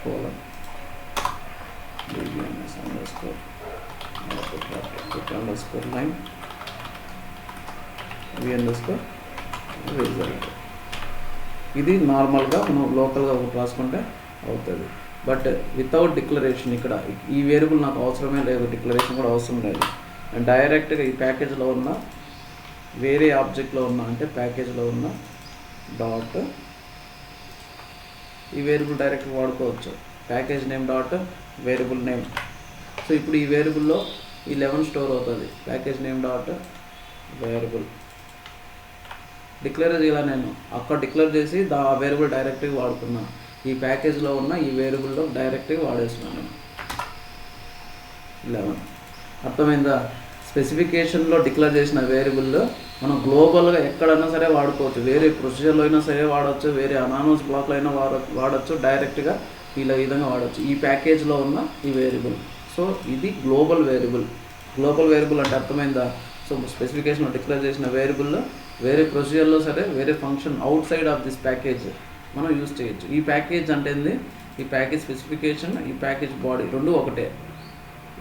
colon _line v_result. ఇది నార్మల్గా మనం లోకల్గా ఒకటి రాసుకుంటే అవుతుంది. బట్ వితౌట్ డిక్లరేషన్, ఇక్కడ ఈ వేరియబుల్ నాకు అవసరమే లేదు, డిక్లరేషన్ కూడా అవసరం లేదు. నేను డైరెక్ట్గా ఈ ప్యాకేజ్లో ఉన్న వేరే ఆబ్జెక్ట్లో ఉన్న, అంటే ప్యాకేజ్లో ఉన్న డాట్ ఈ వేరియబుల్ డైరెక్ట్గా వాడుకోవచ్చు. Package name dot variable name. So ఇప్పుడు ఈ వేరియబుల్లో ఈ 11 స్టోర్ అవుతుంది. Package name dot variable declare చేయాలి. నేను అక్కడ డిక్లేర్ చేసి ఆ వేరియబుల్ డైరెక్ట్గా వాడుకున్నాను. ఈ ప్యాకేజ్లో ఉన్న ఈ వేరియబుల్లో డైరెక్ట్గా వాడేస్తున్నాను నేను 11. అర్థమైందా. స్పెసిఫికేషన్లో డిక్లేర్ చేసిన వేరియబుల్లో మనం గ్లోబల్గా ఎక్కడైనా సరే వాడుకోవచ్చు. వేరే ప్రొసీజర్లో అయినా సరే వాడచ్చు, వేరే అనానమస్ బ్లాక్లో అయినా వాడచ్చు, డైరెక్ట్గా ఇలా విధంగా వాడచ్చు. ఈ ప్యాకేజ్లో ఉన్న ఈ వేరియబుల్. సో ఇది గ్లోబల్ వేరియబుల్ అంటే అర్థమైందా. సో స్పెసిఫికేషన్లో డిక్లేర్ చేసిన వేరియబుల్లో వేరే ప్రొసీజర్లో సరే, వేరే function out side of this package మనం యూజ్ చేయొచ్చు. ఈ ప్యాకేజ్ అంటే ఏంది, ఈ ప్యాకేజ్ స్పెసిఫికేషన్, ఈ ప్యాకేజ్ బాడీ రెండు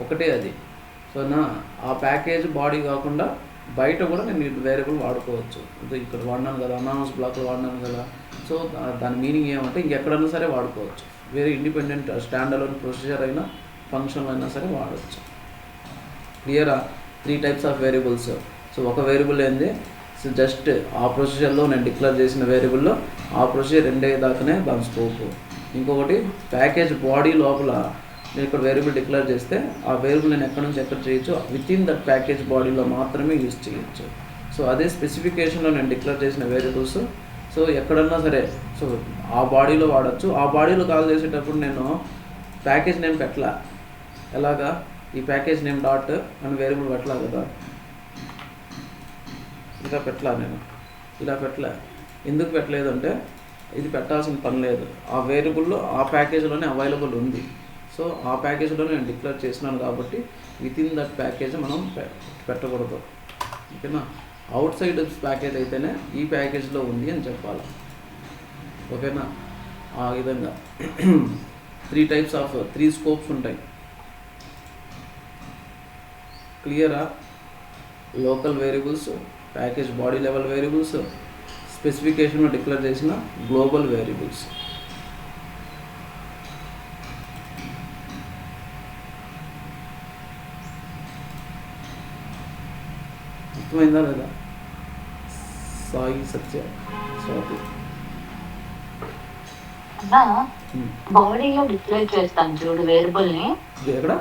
ఒకటే అది. సో ఆ ప్యాకేజ్ బాడీ కాకుండా బయట కూడా నేను వేరియబుల్ వాడుకోవచ్చు. అంటే ఇక్కడ వాడినాను కదా, అనానమస్ బ్లాక్లో వాడినాను కదా. సో దాని మీనింగ్ ఏమంటే ఇంకెక్కడైనా సరే వాడుకోవచ్చు. వేరే ఇండిపెండెంట్ స్టాండర్డ్ ప్రొసీజర్ అయినా, ఫంక్షన్లో అయినా సరే వాడవచ్చు. క్లియరా. 3 types ఆఫ్ వేరియబుల్స్. సో ఒక వేరియబుల్ ఏంది, సో జస్ట్ ఆ ప్రొసీజర్లో నేను డిక్లేర్ చేసిన వేరియబుల్లో ఆ ప్రొసీజర్ ఎండే దాకానే దాని స్కోప్. ఇంకొకటి ప్యాకేజ్ బాడీ లోపల నేను ఇక్కడ వేరియబుల్ డిక్లేర్ చేస్తే ఆ వేరియబుల్ నేను ఎక్కడి నుంచి ఎక్కడ చేయొచ్చు, విత్ ఇన్ దట్ ప్యాకేజ్ బాడీలో మాత్రమే యూజ్ చేయొచ్చు. సో అదే స్పెసిఫికేషన్లో నేను డిక్లేర్ చేసిన వేరియబుల్స్ సో ఎక్కడన్నా సరే సో ఆ బాడీలో వాడచ్చు. ఆ బాడీలో కాల్ చేసేటప్పుడు నేను ప్యాకేజ్ నేమ్ పెట్టలా. ఎలాగా, ఈ ప్యాకేజ్ నేమ్ డాట్ అని వేరియబుల్ పెట్టలా కదా, ఇలా పెట్టలా. నేను ఇలా పెట్టలే. ఎందుకు పెట్టలేదంటే ఇది పెట్టాల్సిన పని లేదు. ఆ వేరియబుల్లో ఆ ప్యాకేజ్లోనే అవైలబుల్ ఉంది. సో ఆ ప్యాకేజ్లో నేను డిక్లేర్ చేసినాను కాబట్టి విత్ ఇన్ దట్ ప్యాకేజ్ మనం పెట్టకూడదు. ఓకేనా. అవుట్ సైడ్ ప్యాకేజ్ అయితేనే ఈ ప్యాకేజ్లో ఉంది అని చెప్పాలి. ఓకేనా. ఆ విధంగా 3 types ఆఫ్ 3 scopes ఉంటాయి. క్లియరా. Local variables, package body level variables, స్పెసిఫికేషన్లో డిక్లేర్ చేసిన గ్లోబల్ వేరియబుల్స్. అర్థమైందా లేదా. సాయి సత్య స్వాతి. బాడీలో డిక్లేర్ చేస్తాను చూడు వేరియబుల్ ని. ఎక్కడ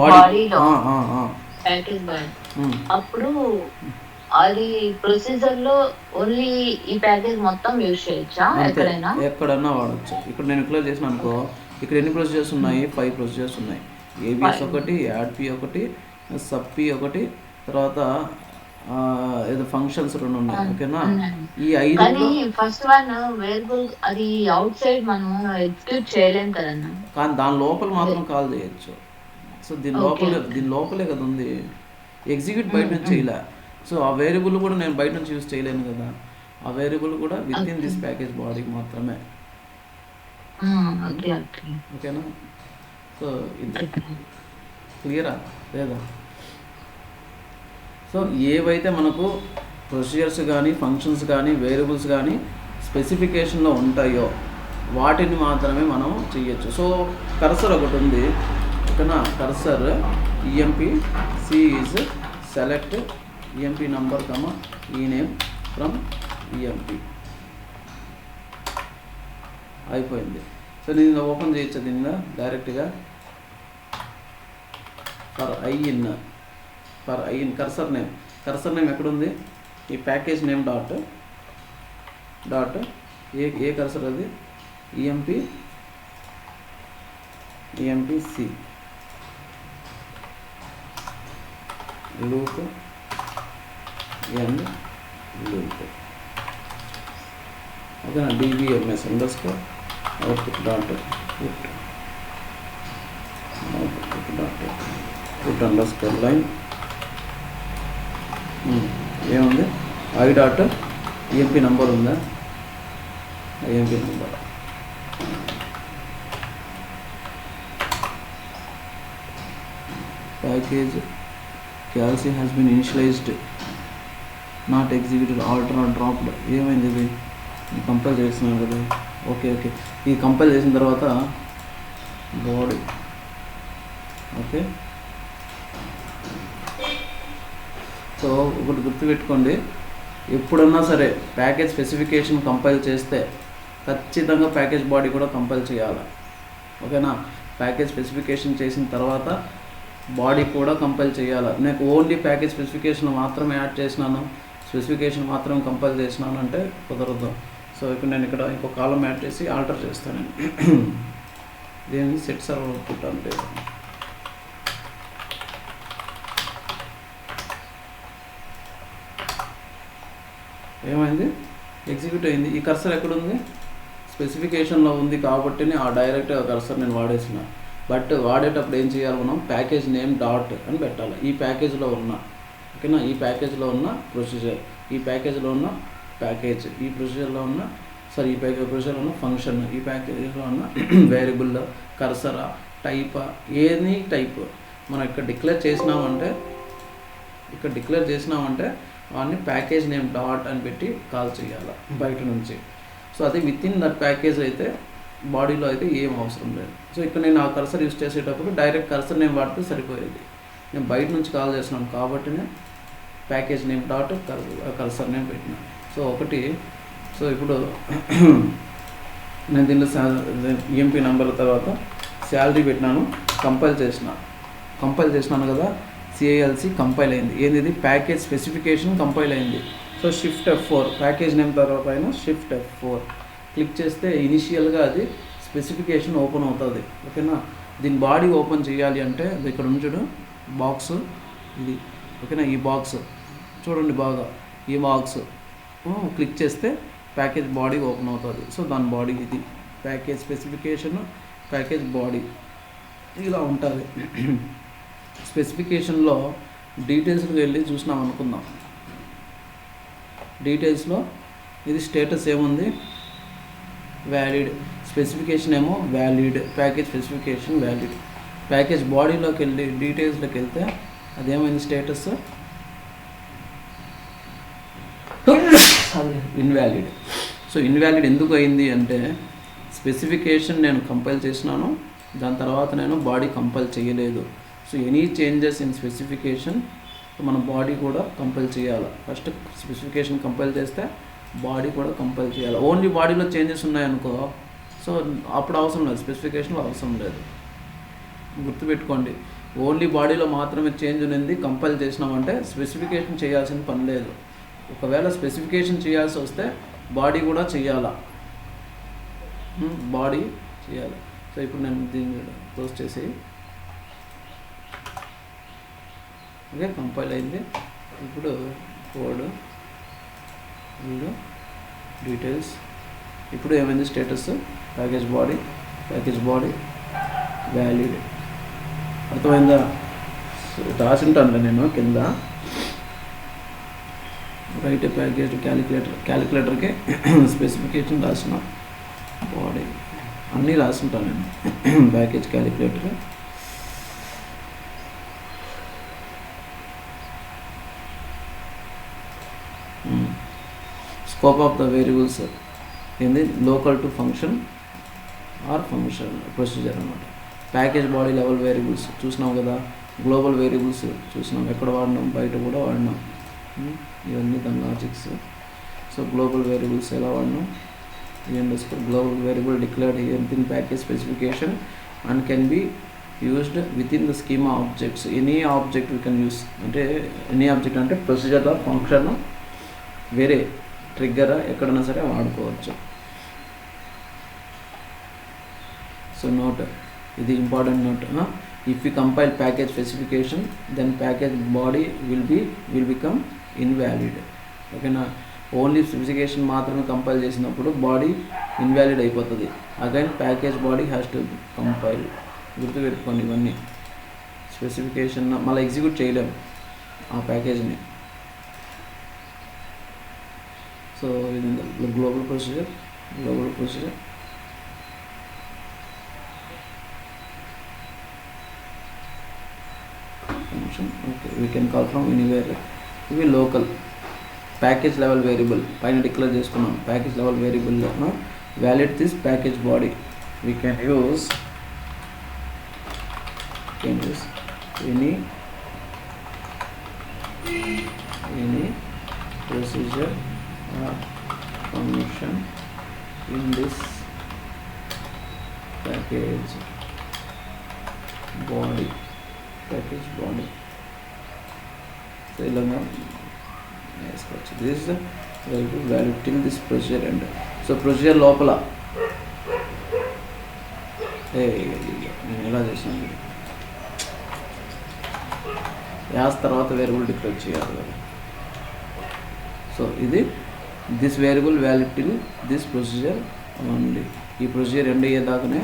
బాడీలో ప్యాకేజ్ బాడీ. అప్పుడు అది ప్రొసీజర్ లో ఓన్లీ ఈ ప్యాకేజ్ మొత్తం యూజ్ చేయొచ్చా, ఎక్కడన్నా వాడచ్చు. ఇక్కడ నేను డిక్లేర్ చేసిన అనుకో, ఇక్కడ ఎన్ని ప్రొసీజర్స్ ఉన్నాయి, 5 ప్రొసీజర్స్ ఉన్నాయి. ఏబిఎస్ ఒకటి, యాడ్ పి ఒకటి, సబ్ పి ఒకటి, తర్వాత ఏదో ఫంక్షన్స్ 2 ఉన్నాయి, ఓకేనా. ఉన్నాయండి. ఈ కానీ 5లో ఫస్ట్ వన్ వేరియబుల్ అది అవుట్ సైడ్ మనం ఎగ్జిక్యూట్ చేయలేం కదన్నా. కానీ దాని లోపల మాత్రం కాల్ చేయొచ్చు. So okay. దీని లోపలే కదా ఉంది, ఎగ్జిక్యూట్ బయట నుంచి చేయలే. సో ఆ వేరియబుల్ కూడా నేను బయట నుంచి యూజ్ చేయలేను కదా, ఆ వేరియబుల్ కూడా with in this package body మాత్రమే, ఓకే ఓకే ఓకేనా. సో ఇది క్లియరా లేదా? సో ఏవైతే మనకు ప్రొసీజర్స్ కానీ ఫంక్షన్స్ కానీ వేరియబుల్స్ కానీ స్పెసిఫికేషన్లో ఉంటాయో వాటిని మాత్రమే మనం చేయొచ్చు. సో కర్సర్ ఒకటి ఉంది, ఓకేనా. Cursor EMP c is select EMP number comma e name from EMP అయిపోయింది. సో నేను ఓపెన్ చేయొచ్చు దీనిగా డైరెక్ట్గా. For I in cursor name ఎక్కడుంది? ఈ ప్యాకేజ్ నేమ్ డాట్ ఏ కర్సర్ అది? EMP c loop and loop, ఓకేనా. DBMS underscore output dot put underscore line ఏముంది? ఐ డాట్ ఈఎంపి నంబర్ ఉందా? EMP number package calci has been initialized not executed alter or dropped. ఏమైంది ఇది? Compile చేస్తున్నాను కదా, okay. ఇది compile చేసిన తర్వాత బాడీ, ఓకే. సో ఒకటి గుర్తుపెట్టుకోండి, ఎప్పుడన్నా సరే ప్యాకేజ్ స్పెసిఫికేషన్ కంపైల్ చేస్తే ఖచ్చితంగా ప్యాకేజ్ బాడీ కూడా కంపైల్ చేయాలి, ఓకేనా. ప్యాకేజ్ స్పెసిఫికేషన్ చేసిన తర్వాత బాడీ కూడా కంపైల్ చేయాలి. నేను ఓన్లీ ప్యాకేజ్ స్పెసిఫికేషన్ మాత్రమే యాడ్ చేసినాను, స్పెసిఫికేషన్ మాత్రం కంపైల్ చేసినాను అంటే కుదరదు. సో ఇప్పుడు నేను ఇక్కడ ఇంకో కాలం యాడ్ చేసి ఆల్టర్ చేస్తాను. దీన్ని సెట్ సర్వర్ అవుట్పుట్ అంటే ఏమైంది? ఎగ్జిక్యూట్ అయింది. ఈ కర్సర్ ఎక్కడుంది? స్పెసిఫికేషన్లో ఉంది కాబట్టి ఆ డైరెక్ట్ కర్సర్ నేను వాడేసిన. బట్ వాడేటప్పుడు ఏం చేయాలి మనం? ప్యాకేజ్ నేమ్ డాట్ అని పెట్టాలి. ఈ ప్యాకేజ్లో ఉన్న, ఓకేనా, ఈ ప్యాకేజ్లో ఉన్న ప్రొసీజర్, ఈ ప్యాకేజ్లో ఉన్న ప్యాకేజ్, ఈ ప్రొసీజర్లో ఉన్న ఈ ప్రొసీజర్లో ఉన్న ఫంక్షన్, ఈ ప్యాకేజ్లో ఉన్న వేరియబుల్, కర్సరా, టైపా, ఏది టైప్ మనం ఇక్కడ డిక్లేర్ చేసినామంటే వాడిని ప్యాకేజ్ నేమ్ డాట్ అని పెట్టి కాల్ చేయాలి బయట నుంచి. సో అది విత్ ఇన్ దట్ ప్యాకేజ్ అయితే, బాడీలో అయితే ఏం అవసరం లేదు. సో ఇక్కడ నేను ఆ కర్సర్ యూజ్ చేసేటప్పుడు డైరెక్ట్ కర్సర్ నేమ్ వాడితే సరిపోయేది. నేను బయట నుంచి కాల్ చేస్తున్నాను కాబట్టి నేను package name dot cursor name పెట్టిన. సో ఒకటి. సో ఇప్పుడు నేను దీనిలో ఈఎంపి నెంబర్ తర్వాత శాలరీ పెట్టినాను, కంపైల్ చేసినాను కదా, CALC కంపైల్ అయింది. ఏంది? ఇది ప్యాకేజ్ స్పెసిఫికేషన్ కంపైల్ అయింది. So shift F4 package name తర్వాత పైన షిఫ్ట్ F4 క్లిక్ చేస్తే ఇనిషియల్గా అది స్పెసిఫికేషన్ ఓపెన్ అవుతుంది, ఓకేనా. దీని బాడీ ఓపెన్ చేయాలి అంటే ఇక్కడ ఉంచుడు బాక్స్ ఇది, ఓకేనా. ఈ బాక్స్ చూడండి బాగా, ఈ బాక్స్ క్లిక్ చేస్తే ప్యాకేజ్ బాడీ ఓపెన్ అవుతుంది. సో దాని బాడీ ఇది ప్యాకేజ్ స్పెసిఫికేషన్, ప్యాకేజ్ బాడీ ఇలా ఉంటుంది. స్పెసిఫికేషన్లో డీటెయిల్స్కి వెళ్ళి చూసినాం అనుకుందాం. డీటెయిల్స్లో ఇది స్టేటస్ ఏముంది? వ్యాలిడ్. స్పెసిఫికేషన్ ఏమో valid, package specification valid. Package బాడీలోకి వెళ్ళి డీటెయిల్స్లోకి వెళ్తే అదేమైంది? Status invalid. సో ఇన్వాలిడ్ ఎందుకు అయింది అంటే స్పెసిఫికేషన్ నేను కంపైల్ చేసినాను, దాని తర్వాత నేను బాడీ కంపైల్ చేయలేదు. So any changes in specification మన బాడీ కూడా కంపైల్ చేయాలి. ఫస్ట్ స్పెసిఫికేషన్ కంపైల్ చేస్తే బాడీ కూడా కంపైల్ చేయాలి. ఓన్లీ బాడీలో చేంజెస్ ఉన్నాయనుకో, సో అప్పుడు అవసరం లేదు, స్పెసిఫికేషన్లో అవసరం లేదు. గుర్తుపెట్టుకోండి, ఓన్లీ బాడీలో మాత్రమే చేంజ్ ఉంది కంపైల్ చేసినామంటే స్పెసిఫికేషన్ చేయాల్సిన పని లేదు. ఒకవేళ స్పెసిఫికేషన్ చేయాల్సి వస్తే బాడీ కూడా చేయాలి. సో ఇప్పుడు నేను దీన్ని క్లోజ్ చేసి, ఓకే, కంపైల్ అయింది. ఇప్పుడు కోడ్ అండ్ డీటెయిల్స్. ఇప్పుడు ఏమైంది స్టేటస్ ప్యాకేజ్ బాడీ వ్యాలిడ్. అర్థమైందా? రాసి ఉంటాను నేను కింద రైట్ ప్యాకేజ్ క్యాలిక్యులేటర్కి స్పెసిఫికేషన్ రాసిన బాడీ అన్నీ రాసుంటాను నేను package calculator. Scope of the variables ఏంది local to function or function procedure అనమాట. ప్యాకేజ్ బాడీ లెవెల్ వేరియబుల్స్ చూసినాం కదా, గ్లోబల్ వేరియబుల్స్ చూసినాం, ఎక్కడ వాడినాం, బయట కూడా వాడినాం. ఇవన్నీ దాని లాజిక్స్. సో గ్లోబల్ వేరియబుల్స్ ఎలా వాడినాం, global variable declared in package specification and can be used with in the schema objects. Any object we can use. అంటే ఎనీ ఆబ్జెక్ట్ అంటే ప్రొసీజర్ ఫంక్షన్ వేరే ట్రిగ్గర్ ఎక్కడైనా సరే వాడుకోవచ్చు. సో నోట్, ఇది important note. If you compile package specification then package body will become invalid. ఓకేనా? Only specification మాత్రమే compile చేసినప్పుడు బాడీ ఇన్వాలిడ్ అయిపోతుంది. Again package body has to compile. గుర్తుపెట్టుకోండి ఇవన్నీ. స్పెసిఫికేషన్ మళ్ళీ ఎగ్జిక్యూట్ చేయలేము ఆ ప్యాకేజ్ని. సో ఇది global procedure function. Okay, we can call from anywhere. ఇవి లోకల్ ప్యాకేజ్ లెవెల్ వేరియబుల్ పైన డిక్లేర్ చేసుకున్నాం. Package level variable valid this package body we can use any procedure or function in this package body. So ilanga వేసుకోవచ్చు. This value till this procedure and so procedure లోపల నేను ఎలా చేసాను as తర్వాత variable declare చేయాలి కదా. So ఇది this variable value till this procedure only. ఈ ప్రొసీజర్ ఎండ్ అయ్యేదాకానే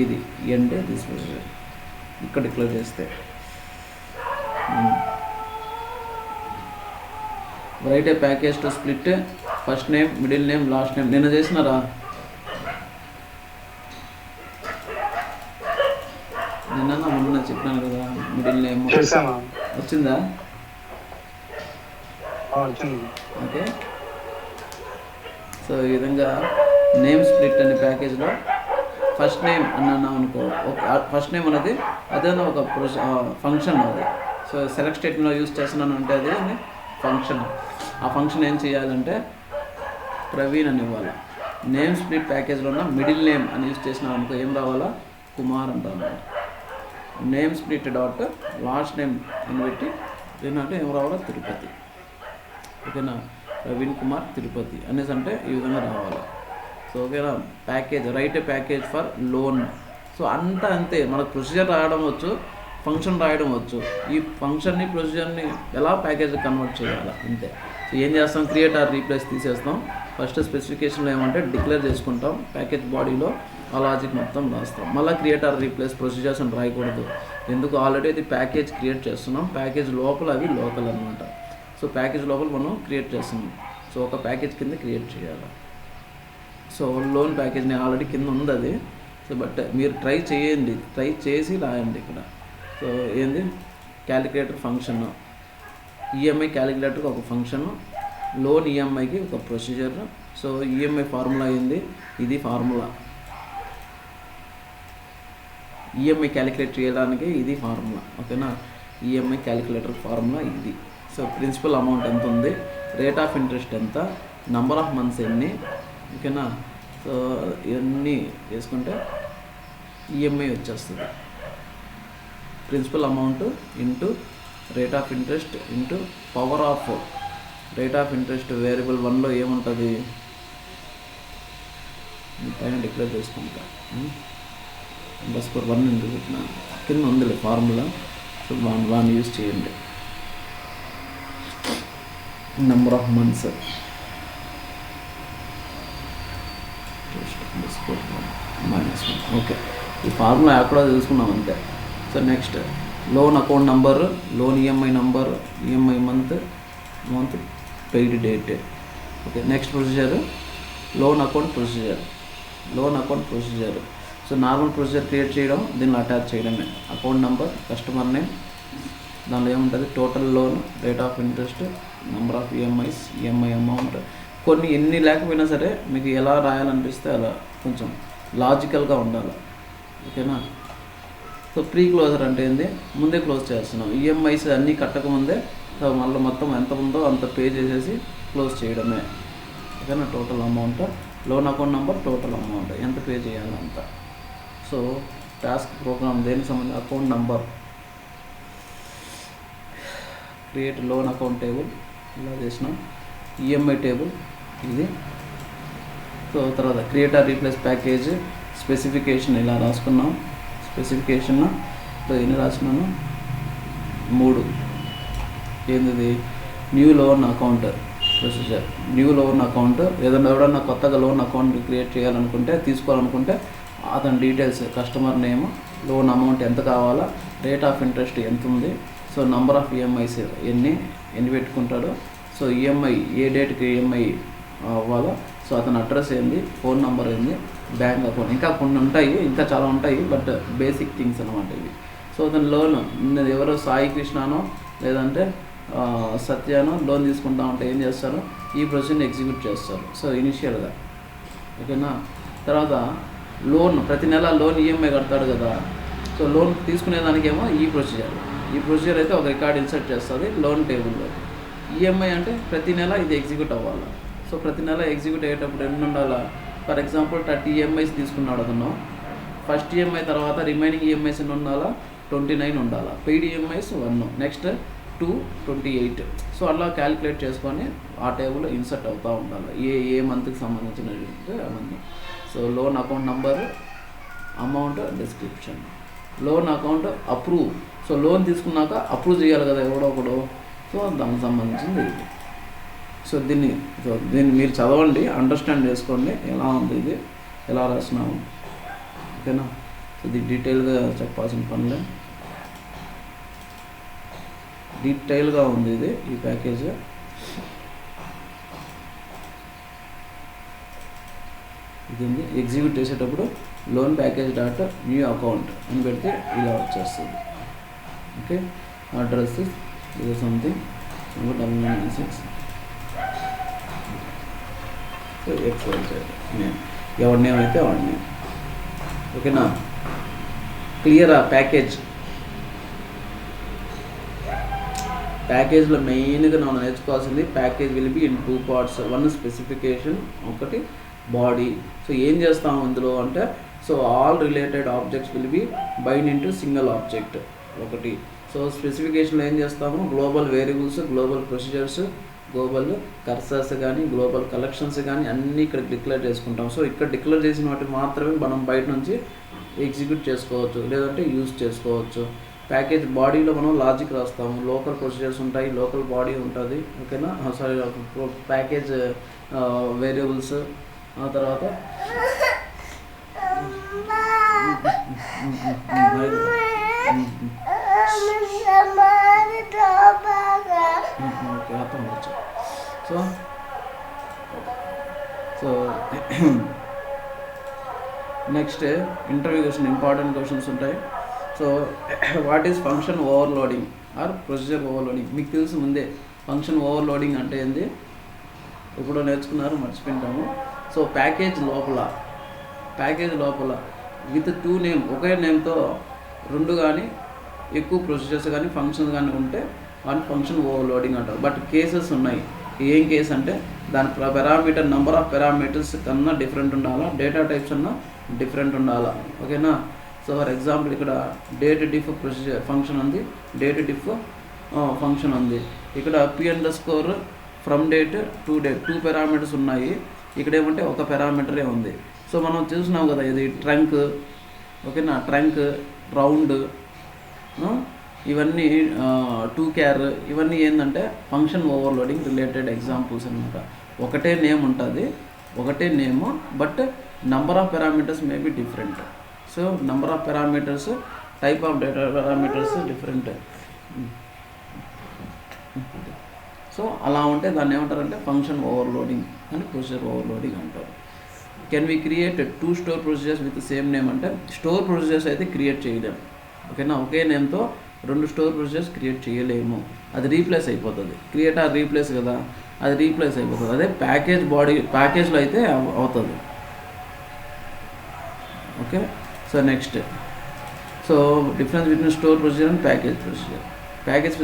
ఇది ఎండ్ దిస్ ప్రొసీజర్ ఇక్కడ డిక్లేర్ చేస్తే. Right A package to split first name middle name last name. నిన్న చేసినారా? నిన్న మొన్న చెప్పినాను కదా మిడిల్ నేమ్ వచ్చిందా? ఓకే. సో ఈ విధంగా నేమ్ స్ప్లిట్ అనే ప్యాకేజ్లో ఫస్ట్ నేమ్ అన్నాను అనుకో, ఫస్ట్ నేమ్ అనేది అదేనా ఒక ఫంక్షన్ అది. సో సెలెక్ట్ స్టేట్మెంట్లో యూజ్ చేస్తున్నాను అంటే అది ఫంక్షన్. ఆ ఫంక్షన్ ఏం చేయాలంటే ప్రవీణ్ అని ఇవ్వాలి. నేమ్ స్ప్లిట్ ప్యాకేజ్లో ఉన్న మిడిల్ నేమ్ అని యూజ్ చేసినాం అనుకో ఏం రావాలా? కుమార్ అంటాను. Name split dot last name అని పెట్టి ఏంటంటే ఏం రావాలా? తిరుపతి. ఓకేనా? ప్రవీణ్ కుమార్ తిరుపతి అనేసి అంటే ఈ విధంగా రావాలి. సో ఓకేనా? Package right A package for loan. So అంతా అంతే. మనకు ప్రొసీజర్ రాయడం వచ్చు, ఫంక్షన్ రాయడం వచ్చు. ఈ ఫంక్షన్ని ప్రొసీజర్ని ఎలా ప్యాకేజ్ కన్వర్ట్ చేయాలి అంతే. సో ఏం చేస్తాం? క్రియేట్ ఆర్ రీప్లేస్ తీసేస్తాం. ఫస్ట్ స్పెసిఫికేషన్లో ఏమంటే డిక్లేర్ చేసుకుంటాం. ప్యాకేజ్ బాడీలో ఆ లాజిక్ మొత్తం రాస్తాం. మళ్ళీ క్రియేట్ ఆర్ రీప్లేస్ ప్రొసీజర్స్ అని రాయకూడదు. ఎందుకు? ఆల్రెడీ అది ప్యాకేజ్ క్రియేట్ చేస్తున్నాం. ప్యాకేజ్ లోపల అవి లోకల్ అనమాట. సో ప్యాకేజ్ లోపల మనం క్రియేట్ చేస్తున్నాం. సో ఒక ప్యాకేజ్ కింద క్రియేట్ చేయాలి. సో లోన్ ప్యాకేజ్ నేను ఆల్రెడీ కింద ఉంది అది. సో బట్ మీరు ట్రై చేయండి, ట్రై చేసి రాయండి ఇక్కడ. సో ఏంది? క్యాలిక్యులేటర్ ఫంక్షన్, ఈఎంఐ క్యాలిక్యులేటర్కి ఒక ఫంక్షను, లోన్ ఈఎంఐకి ఒక ప్రొసీజర్. సో ఈఎంఐ ఫార్ములా ఏంది? ఇది ఫార్ములా. ఈఎంఐ క్యాలిక్యులేట్ చేయడానికి ఇది ఫార్ములా. ఓకేనా? ఈఎంఐ క్యాలిక్యులేటర్ ఫార్ములా ఇది. సో ప్రిన్సిపల్ అమౌంట్ ఎంత ఉంది, రేట్ ఆఫ్ ఇంట్రెస్ట్ ఎంత, నంబర్ ఆఫ్ మంత్స్ ఎన్ని. ఓకేనా? సో ఇవన్నీ వేసుకుంటే ఈఎంఐ వచ్చేస్తుంది. Principal amount into rate of interest into power of rate of interest variable 1లో ఏముంటుంది పైన డిక్లేర్ చేసుకుంటా. _1 ఎందుకు పెట్టినా కింద ఉందిలే ఫార్ములా. సో 1 యూజ్ చేయండి. Number of months -1. ఓకే, ఈ ఫార్ములా ఎక్కడో తీసుకున్నాం అంతే. So next loan account number, loan EMI number, EMI month paid date. Okay, next procedure loan account procedure. So normal procedure create చేయడం, దీనిలో అటాచ్ చేయడమే. Account number, customer name, దానిలో ఏముంటుంది total loan, rate of interest, number of EMIs, EMI amount. కొన్ని ఎన్ని లేకపోయినా సరే మీకు ఎలా రాయాలనిపిస్తే అలా కొంచెం లాజికల్గా ఉండాలి. ఓకేనా. సో ప్రీ క్లోజర్ అంటే ఏంది, ముందే క్లోజ్ చేస్తున్నాం. ఈఎంఐస్ అన్నీ కట్టకముందే సో మళ్ళీ మొత్తం ఎంత ఉందో అంత పే చేసేసి క్లోజ్ చేయడమే. ఓకేనా. Total amount, loan account number, total amount ఎంత పే చేయాలంత. సో టాస్క్ ప్రోగ్రామ్ దేనికి సంబంధించి account number, create loan account table ఇలా చేసినాం. ఈఎంఐ టేబుల్ ఇది. సో తర్వాత create or replace package, specification ఇలా రాసుకున్నాం. స్పెసిఫికేషన్ సో ఎన్ని రాసినాను 3. ఏంటిది new loan account procedure. New loan account ఎవడన్నా కొత్తగా లోన్ అకౌంట్ క్రియేట్ చేయాలనుకుంటే, తీసుకోవాలనుకుంటే అతని details, customer name, loan amount ఎంత కావాలా, రేట్ ఆఫ్ ఇంట్రెస్ట్ ఎంత ఉంది, సో నంబర్ ఆఫ్ ఈఎంఐస్ ఎన్ని పెట్టుకుంటాడో, సో ఈఎంఐ ఏ డేట్కి ఈఎంఐ అవ్వాలో, సో అతని అడ్రస్ ఏంది, ఫోన్ నెంబర్ ఏంది, బ్యాంక్ అకౌంట్, ఇంకా కొన్ని ఉంటాయి, ఇంకా చాలా ఉంటాయి, బట్ బేసిక్ థింగ్స్ అనమాట ఇవి. సో అతని లోన్ ఎవరో సాయి కృష్ణనో లేదంటే సత్యానో లోన్ తీసుకుంటా ఉంటే ఏం చేస్తారు, ఈ ప్రొసీజర్ని ఎగ్జిక్యూట్ చేస్తారు. సో ఇనిషియల్గా ఓకేనా. తర్వాత లోన్ ప్రతి నెల లోన్ ఈఎంఐ కడతాడు కదా, సో లోన్ తీసుకునేదానికేమో ఈ ప్రొసీజర్ అయితే ఒక రికార్డ్ ఇన్సర్ట్ చేస్తుంది లోన్ టేబుల్లో. ఈఎంఐ అంటే ప్రతి నెల ఇది ఎగ్జిక్యూట్ అవ్వాలి. సో ప్రతి నెల ఎగ్జిక్యూట్ అయ్యేటప్పుడు ఎన్ని ఉండాలా, ఫర్ ఎగ్జాంపుల్ 30 ఈఎంఐస్ తీసుకున్నాడు అతను. ఫస్ట్ ఈఎంఐ తర్వాత రిమైనింగ్ ఈఎంఐస్ ఎన్ని ఉండాలా, 29 ఉండాలా. Paid EMIs 1, next 2, 28. సో అలా క్యాలిక్యులేట్ చేసుకొని ఆ టేబుల్ ఇన్సర్ట్ అవుతూ ఉండాలి ఏ మంత్కి సంబంధించినవి అవన్నీ. So loan account number, amount, description. Loan account approve, so loan తీసుకున్నాక అప్రూవ్ చేయాలి కదా ఎవడో ఒకడు, సో దానికి సంబంధించింది ఇది. సో దీన్ని మీరు చదవండి, అండర్స్టాండ్ చేసుకోండి ఎలా ఉంది ఇది, ఎలా రాసినాము. ఓకేనా. సో ఇది డీటెయిల్గా చెప్పాల్సిన పనులే, డీటెయిల్గా ఉంది ఇది ఈ ప్యాకేజ్. ఇది ఉంది. ఎగ్జిక్యూట్ చేసేటప్పుడు loan package dot new account అని పెడితే ఇలా వచ్చేస్తుంది. ఓకే. అడ్రస్ ఇది సంథింగ్ 9996 XYZ నేమ్, ఎవరి నేమ్ అయితే వాడి నేమ్. ఓకేనా. క్లియర్. ఆ ప్యాకేజ్లో మెయిన్గా మనం నేర్చుకోవాల్సింది, package will be in 2 parts. 1 specification, ఒకటి బాడీ. సో ఏం చేస్తాము ఇందులో అంటే, so all related objects will be bind into single object ఒకటి. సో స్పెసిఫికేషన్లో ఏం చేస్తాము, global variables, global procedures, global cursors కానీ, గ్లోబల్ కలెక్షన్స్ కానీ అన్నీ ఇక్కడ డిక్లేర్ చేసుకుంటాం. సో ఇక్కడ డిక్లేర్ చేసిన వాటిని మాత్రమే మనం బయట నుంచి ఎగ్జిక్యూట్ చేసుకోవచ్చు, లేదంటే యూజ్ చేసుకోవచ్చు. ప్యాకేజ్ బాడీలో మనం లాజిక్ రాస్తాము, లోకల్ ప్రొసీజర్స్ ఉంటాయి, లోకల్ బాడీ ఉంటుంది. ఓకేనా. సారీ, ప్యాకేజ్ వేరియబుల్స్, ఆ తర్వాత ఓకే అర్థం వచ్చు. So next interview question, important questions ఉంటాయి. So what is function overloading or procedure overloading? మీకు తెలుసు ముందే ఫంక్షన్ ఓవర్లోడింగ్ అంటే ఏంది, ఇప్పుడు నేర్చుకున్నారు, మర్చిపోయింటాము. సో ప్యాకేజ్ లోపల విత్ 2 నేమ్, ఒకే నేమ్తో 2 కానీ ఎక్కువ ప్రొసీజర్స్ కానీ ఫంక్షన్స్ కానీ ఉంటే వాటి ఫంక్షన్ ఓవర్లోడింగ్ అంటారు. బట్ కేసెస్ ఉన్నాయి. ఏం కేసు అంటే దాని పారామీటర్, నెంబర్ ఆఫ్ పారామీటర్స్ కన్నా డిఫరెంట్ ఉండాలా, డేటా టైప్స్ అన్నా డిఫరెంట్ ఉండాలా. ఓకేనా. సో ఫర్ ఎగ్జాంపుల్ ఇక్కడ డేట్ డిఫ్ ప్రొసీజర్ ఫంక్షన్ ఉంది, డేట్ డిఫ్ ఫంక్షన్ ఉంది. ఇక్కడ p_, from date to date 2 parameters ఉన్నాయి. ఇక్కడ ఏమంటే ఒక పారామీటరే ఉంది. సో మనం చూసినాం కదా, ఇది ట్రంక్. ఓకేనా. ట్రంక్, రౌండ్, ఇవన్నీ టు క్యార్ ఇవన్నీ ఏంటంటే ఫంక్షన్ ఓవర్లోడింగ్ రిలేటెడ్ ఎగ్జాంపుల్స్ అనమాట. ఒకటే నేమ్ ఉంటుంది, ఒకటే name, but number of parameters may be different. So number of parameters, type of data parameters different. So అలా ఉంటే దాన్ని ఏమంటారంటే ఫంక్షన్ ఓవర్లోడింగ్ అని ప్రొసీజర్ ఓవర్లోడింగ్ అంటారు. Can we create 2 store procedures with same name అంటే store procedures అయితే create చేయలేము. ఓకేనా, ఒకే నేమ్తో 2 స్టోర్ ప్రొసీజర్స్ క్రియేట్ చేయలేము, అది రీప్లేస్ అయిపోతుంది. క్రియేట్ ఆర్ రీప్లేస్ కదా, అది రీప్లేస్ అయిపోతుంది. అదే ప్యాకేజ్లో అయితే అవుతుంది. Okay, so next, so difference between store procedure and package procedure. Package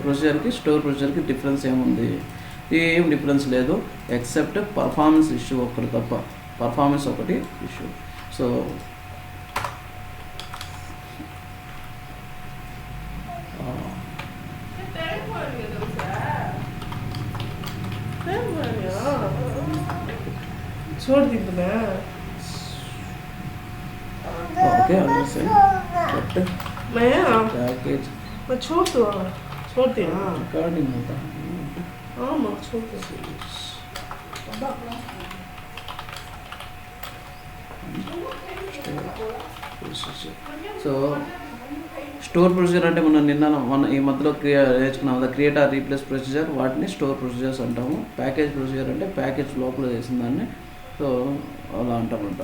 ప్రొసీజర్కి స్టోర్ ప్రొసీజర్కి డిఫరెన్స్ ఏముంది? ఏం డిఫరెన్స్ లేదు, ఎక్సెప్ట్ పర్ఫార్మెన్స్ ఇష్యూ ఒకటి తప్ప. పర్ఫార్మెన్స్ ఒకటి ఇష్యూ. సో छोड़ दी तो मैं ఓకే, అండర్స్టాండ్. బట్ ప్యాకేజ్ मैं छोड़ दिया రికార్డింగ్ होता हाँ मैं छोड़ दिया సో స్టోర్ ప్రొసీజర్ అంటే మన ఈ మధ్యలో నేర్చుకున్నాం కదా, క్రియేట్ ఆర్ రీప్లేస్ ప్రొసీజర్, వాటిని స్టోర్ ప్రొసీజర్స్ అంటాము. ప్యాకేజ్ ప్రొసీజర్ అంటే ప్యాకేజ్ లోపల చేసిన దాన్ని, సో అలా అంటామంట.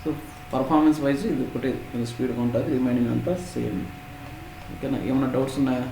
సో పర్ఫార్మెన్స్ వైజ్ ఇది ఒకటి స్పీడ్గా ఉంటుంది, రిమైనింగ్ అంతా సేమ్. ఓకేనా, ఏమైనా డౌట్స్ ఉన్నాయా?